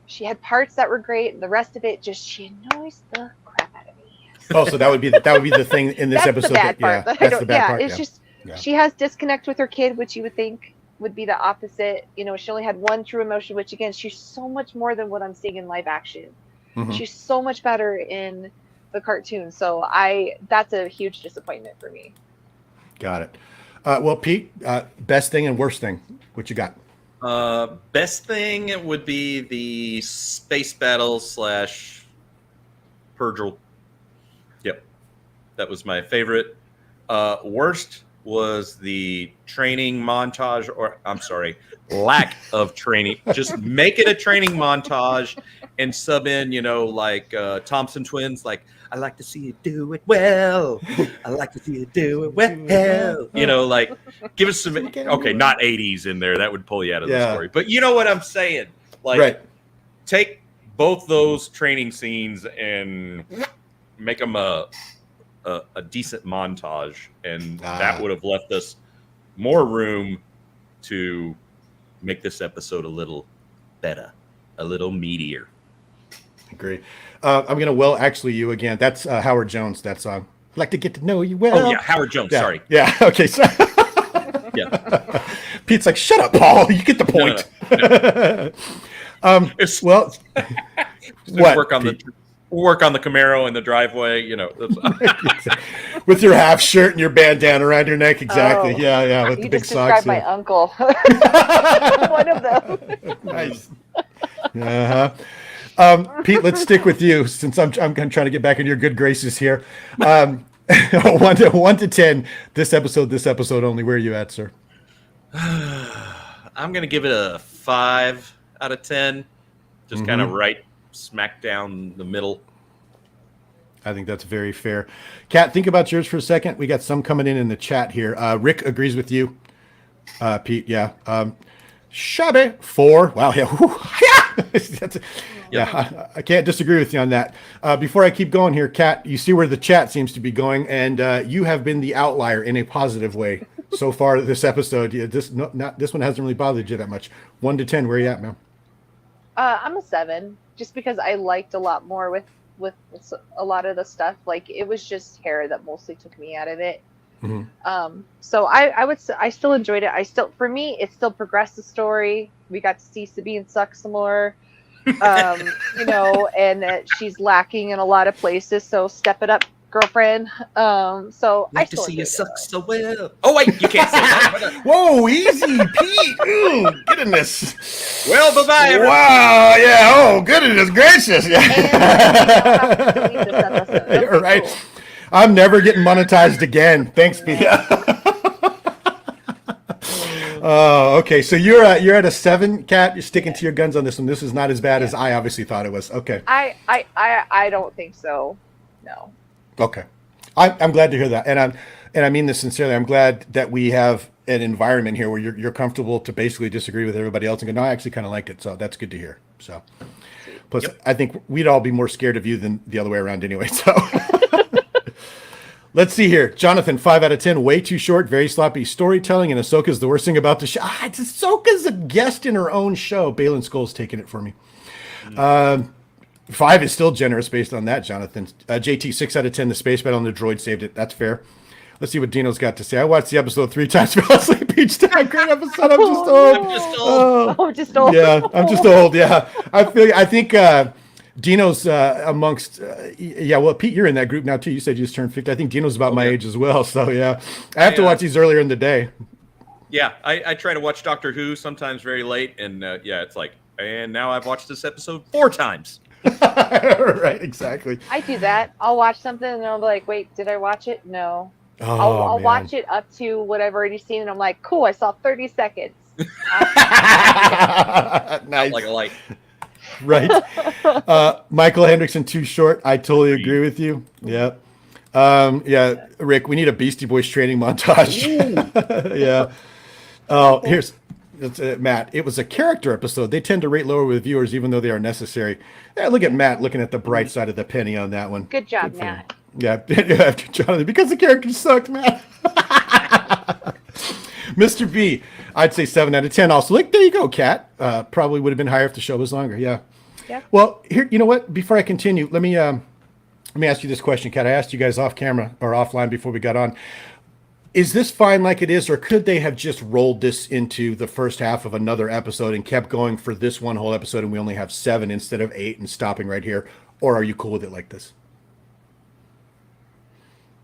she had parts that were great, and the rest of it, just, she annoys the crap out of me. Oh, so that would be the thing in this That's episode. the bad part. That's the bad part. It's just she has disconnect with her kid, which you would think would be the opposite. She only had one true emotion, which, again, she's so much more than what I'm seeing in live action. Mm-hmm. She's so much better in the cartoon. So that's a huge disappointment for me. Got it. Well, Pete, best thing and worst thing, what you got? Best thing would be the space battle / Purgle. Yep. That was my favorite. Worst was the training montage, or I'm sorry, lack of training. Just make it a training montage and sub in, like Thompson twins, like, I like to see you do it well. I like to see you do it well. Like, give us some, okay, not 80s in there. That would pull you out of the story. But you know what I'm saying? Like, take both those training scenes and make them a decent montage, and that would have left us more room to make this episode a little better, a little meatier. Agree. I'm gonna actually you again. That's Howard Jones. That song. I'd like to get to know you well. Oh yeah, Howard Jones. Yeah. Sorry. Yeah. Okay. So Yeah. Pete's like, shut up, Paul. You get the point. No. Well, what? Work on the Camaro in the driveway. With your half shirt and your bandana around your neck. Exactly. Oh, yeah. With the big socks. My uncle. One of them. Nice. Pete, let's stick with you since I'm trying to get back in your good graces here. 1 to 10. This episode only. Where are you at, sir? I'm gonna give it a 5 out of 10. Just kind of right smack down the middle. I think that's very fair. Kat, think about yours for a second. We got some coming in the chat here. Rick agrees with you. Pete, yeah. Shabby 4. Wow, yeah. I can't disagree with you on that. Before I keep going here, Kat, you see where the chat seems to be going, and you have been the outlier in a positive way so far this episode. Yeah, this one hasn't really bothered you that much. 1 to 10, where are you at, man? I'm a 7, just because I liked a lot more with a lot of the stuff. Like, it was just hair that mostly took me out of it. So I would say I still enjoyed it. For me, it still progressed the story. We got to see Sabine suck some more, and she's lacking in a lot of places. So step it up, girlfriend. So I still see you suck so well. Oh wait, you can't say that. Whoa, easy, Pete. Ooh, get in this. Well, bye-bye. Wow, yeah. Oh, goodness gracious. Yeah. You're right. Cool. I'm never getting monetized again. Thanks, Pete. Oh, okay. So you're at a 7, Kat. You're sticking to your guns on this one. This is not as bad as I obviously thought it was. Okay. I don't think so. No. Okay. I'm glad to hear that, and I mean this sincerely. I'm glad that we have an environment here where you're comfortable to basically disagree with everybody else and go, no, I actually kind of liked it. So that's good to hear. So, plus, I think we'd all be more scared of you than the other way around anyway. So. Let's see here. Jonathan, 5 out of 10. Way too short, very sloppy storytelling, and Ahsoka's the worst thing about the show. Ahsoka's a guest in her own show. Balin Skull's taking it for me. 5 is still generous based on that, Jonathan. JT, 6 out of 10. The space battle on the droid saved it. That's fair. Let's see what Dino's got to say. I watched the episode 3 times. Fell asleep each time. Great episode. I'm just old. I'm just old. Yeah, I'm just old. Yeah, I think Dino's amongst. Well, Pete, you're in that group now too. You said you just turned 50. I think Dino's about my age as well. So yeah, I have to watch these earlier in the day. Yeah, I try to watch Doctor Who sometimes very late, and it's like, and now I've watched this episode 4 times. Right, exactly. I do that. I'll watch something and I'll be like, wait, did I watch it? No. I'll watch it up to what I've already seen, and I'm like, cool, I saw 30 seconds. Nice. Like a light. Right. Michael Hendrickson, too short. I totally agree with you. Yeah. Rick, we need a Beastie Boys training montage. Yeah. Oh, here's Matt. It was a character episode. They tend to rate lower with viewers, even though they are necessary. Yeah, look at Matt looking at the bright side of the penny on that one. Good job, Matt. Yeah, Jonathan, because the character sucked, Matt. Mr. B, I'd say 7 out of 10. Also, like, there you go, Kat. Probably would have been higher if the show was longer. Yeah. Well, here, you know what? Before I continue, let me ask you this question, Kat. I asked you guys off camera or offline before we got on. Is this fine like it is, or could they have just rolled this into the first half of another episode and kept going for this one whole episode, and we only have 7 instead of 8 and stopping right here? Or are you cool with it like this?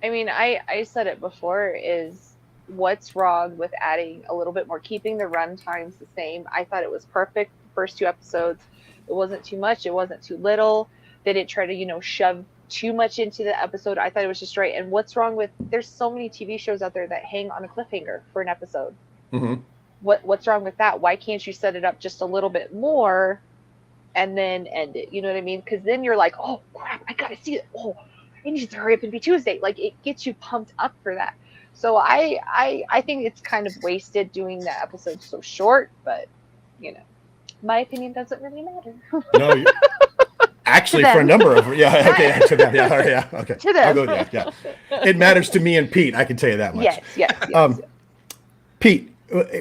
I mean, I said it before, is what's wrong with adding a little bit more, keeping the run times the same? I thought it was perfect the first 2 episodes. It wasn't too much, it wasn't too little. They didn't try to, shove too much into the episode. I thought it was just right. And what's wrong with, there's so many TV shows out there that hang on a cliffhanger for an episode. Mm-hmm. What's wrong with that? Why can't you set it up just a little bit more and then end it? You know what I mean? Because then you're like, oh crap, I gotta see it. Oh, I need to hurry up and be Tuesday. Like, it gets you pumped up for that. So I think it's kind of wasted doing the episode so short, but my opinion doesn't really matter. No, actually, for a number of okay, to them, okay. To them. I'll go, yeah. It matters to me and Pete. I can tell you that much. Yes. Pete,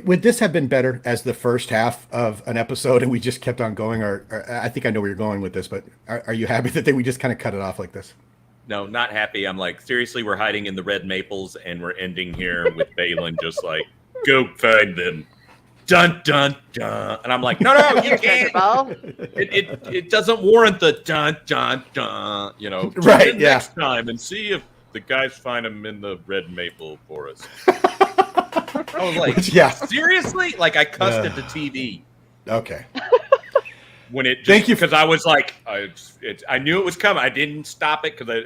would this have been better as the first half of an episode, and we just kept on going? Or I think I know where you're going with this, but are you happy that we just kind of cut it off like this? No, not happy. I'm like, seriously, we're hiding in the red maples, and we're ending here with Balin just like, go find them. Dun, dun, dun. And I'm like, no, you can't. It doesn't warrant the dun, dun, dun. You know, right? Yeah. Next time and see if the guys find them in the red maple forest. I was like, seriously? Like, I cussed at the TV. Okay. When it just, because I was like, I knew it was coming. I didn't stop it because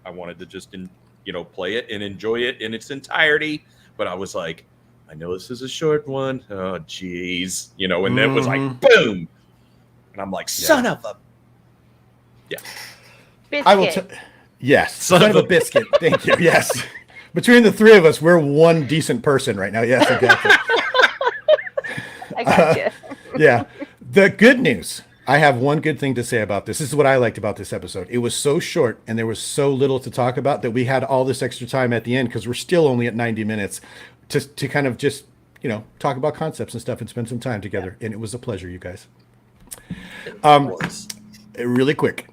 I wanted to just, play it and enjoy it in its entirety. But I was like, I know this is a short one. Oh, geez. And then it was like, boom. And I'm like, son of a. Yeah. Biscuit. I will yes. Son of a biscuit. Thank you. Yes. Between the three of us, we're one decent person right now. Yes, exactly. I got you. Yeah. The good news. I have one good thing to say about this. This is what I liked about this episode. It was so short and there was so little to talk about that we had all this extra time at the end because we're still only at 90 minutes to kind of just, talk about concepts and stuff and spend some time together. And it was a pleasure, you guys. Really quick.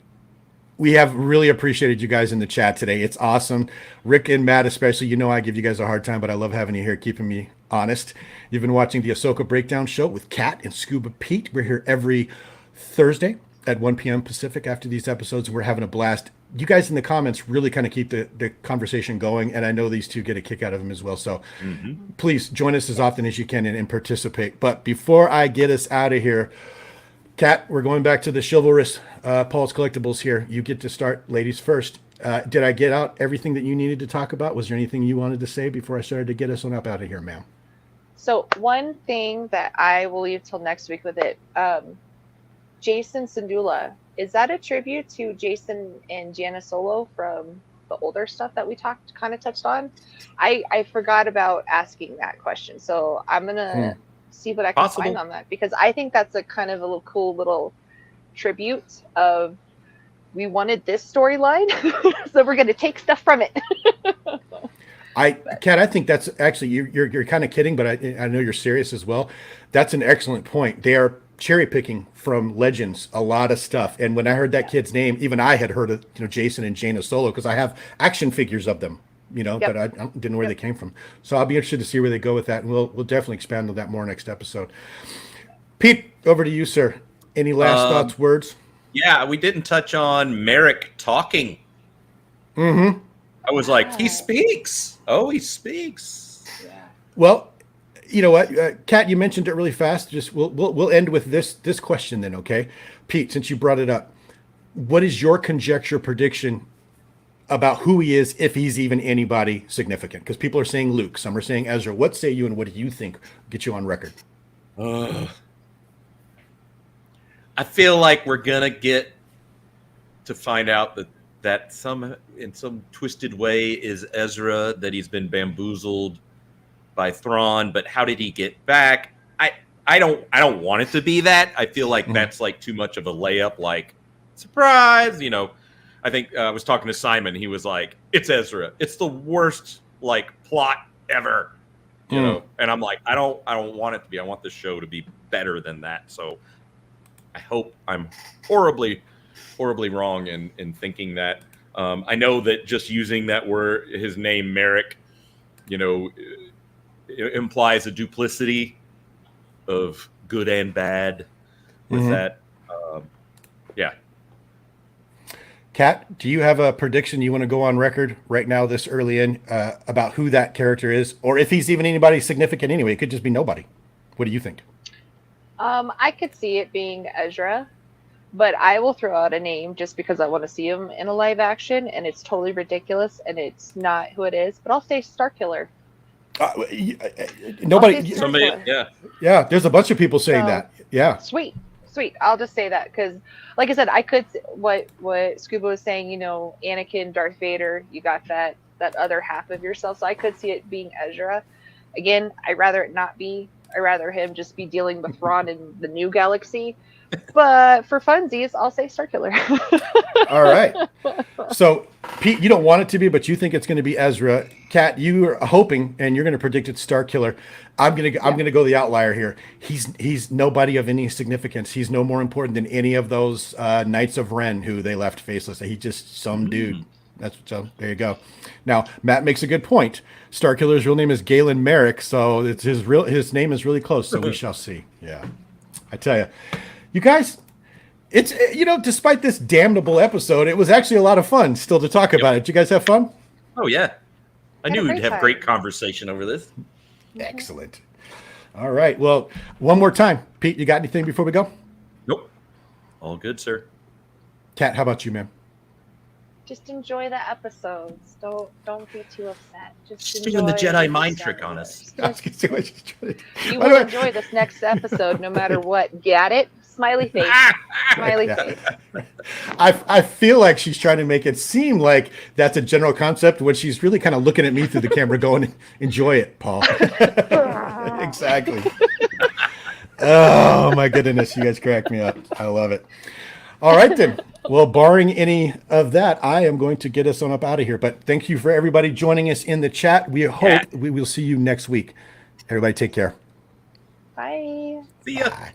We have really appreciated you guys in the chat today. It's awesome. Rick and Matt, especially, I give you guys a hard time, but I love having you here, keeping me honest. You've been watching the Ahsoka Breakdown Show with Kat and Scuba Pete. We're here every Thursday at 1 p.m. Pacific after these episodes. We're having a blast. You guys in the comments really kind of keep the conversation going, and I know these two get a kick out of them as well. So please join us as often as you can and participate. But before I get us out of here, Kat, we're going back to the chivalrous Paul's Collectibles here. You get to start, ladies first. Did I get out everything that you needed to talk about? Was there anything you wanted to say before I started to get us on up out of here, ma'am? So one thing that I will leave till next week with it, Jason Sandula, is that a tribute to Jason and Jana Solo from the older stuff that we kind of touched on? I forgot about asking that question, so I'm gonna see what I can find on that, because I think that's a kind of a cool little tribute of, we wanted this storyline, so we're gonna take stuff from it. Kat, I think that's actually, you're kind of kidding, but I know you're serious as well. That's an excellent point. They are cherry picking from Legends a lot of stuff, and when I heard that kid's name, even I had heard of Jason and Jaina Solo because I have action figures of them, but I didn't know where they came from. So I'll be interested to see where they go with that, and we'll definitely expand on that more next episode. Pete, over to you, sir. Any last thoughts, words? Yeah, we didn't touch on Merrick talking. Mm-hmm. I was like, he speaks. Oh, he speaks. Yeah. Well, you know what, Kat, you mentioned it really fast. Just we'll end with this question then, okay? Pete, since you brought it up, what is your conjecture prediction about who he is, if he's even anybody significant? Because people are saying Luke, some are saying Ezra. What say you, and what do you think get you on record? I feel like we're gonna get to find out that in some twisted way is Ezra, that he's been bamboozled by Thrawn, but how did he get back? I don't want it to be that. I feel like that's like too much of a layup, like surprise, I think I was talking to Simon, he was like, it's Ezra. It's the worst like plot ever. And I'm like, I don't want it to be. I want the show to be better than that. So I hope I'm horribly wrong in thinking that. I know that just using that word, his name Merrick, it implies a duplicity of good and bad with that. Yeah. Kat, do you have a prediction you want to go on record right now this early in about who that character is, or if he's even anybody significant anyway? It could just be nobody. What do you think? I could see it being Ezra, but I will throw out a name just because I want to see him in a live action, and it's totally ridiculous, and it's not who it is, but I'll say Starkiller. Nobody. Somebody. Yeah. There's a bunch of people saying that. Yeah. Sweet. I'll just say that because, like I said, I could what Scuba was saying. Anakin, Darth Vader. You got that other half of yourself. So I could see it being Ezra. Again, I'd rather it not be. I'd rather him just be dealing with Thrawn in the new galaxy. But for funsies, I'll say Starkiller. All right. So, Pete, you don't want it to be, but you think it's going to be Ezra. Kat, you are hoping, and you're going to predict it's Starkiller. I'm going to go the outlier here. He's nobody of any significance. He's no more important than any of those Knights of Ren who they left faceless. He's just some dude. So there you go. Now Matt makes a good point. Starkiller's real name is Galen Merrick, so it's his name is really close. So we shall see. Yeah, I tell you, you guys, it's despite this damnable episode, it was actually a lot of fun still to talk about it. Did you guys have fun? Oh yeah, I Had a knew we'd great have time. great conversation over this. Excellent. All right. Well, one more time, Pete. You got anything before we go? Nope, all good, sir. Kat, how about you, man? Just enjoy the episodes. Don't be too upset. Just She's enjoy doing the Jedi the mind Star trick on Wars. us. I was gonna say, what she's trying to- You By the will way- enjoy this next episode no matter what. Get it? Smiley face. Smiley Yeah. face. I feel like she's trying to make it seem like that's a general concept when she's really kind of looking at me through the camera going, enjoy it, Paul. Exactly. Oh, my goodness. You guys crack me up. I love it. All right, then. Well, barring any of that, I am going to get us on up out of here. But thank you for everybody joining us in the chat. We hope we will see you next week. Everybody take care. Bye. See ya. Bye.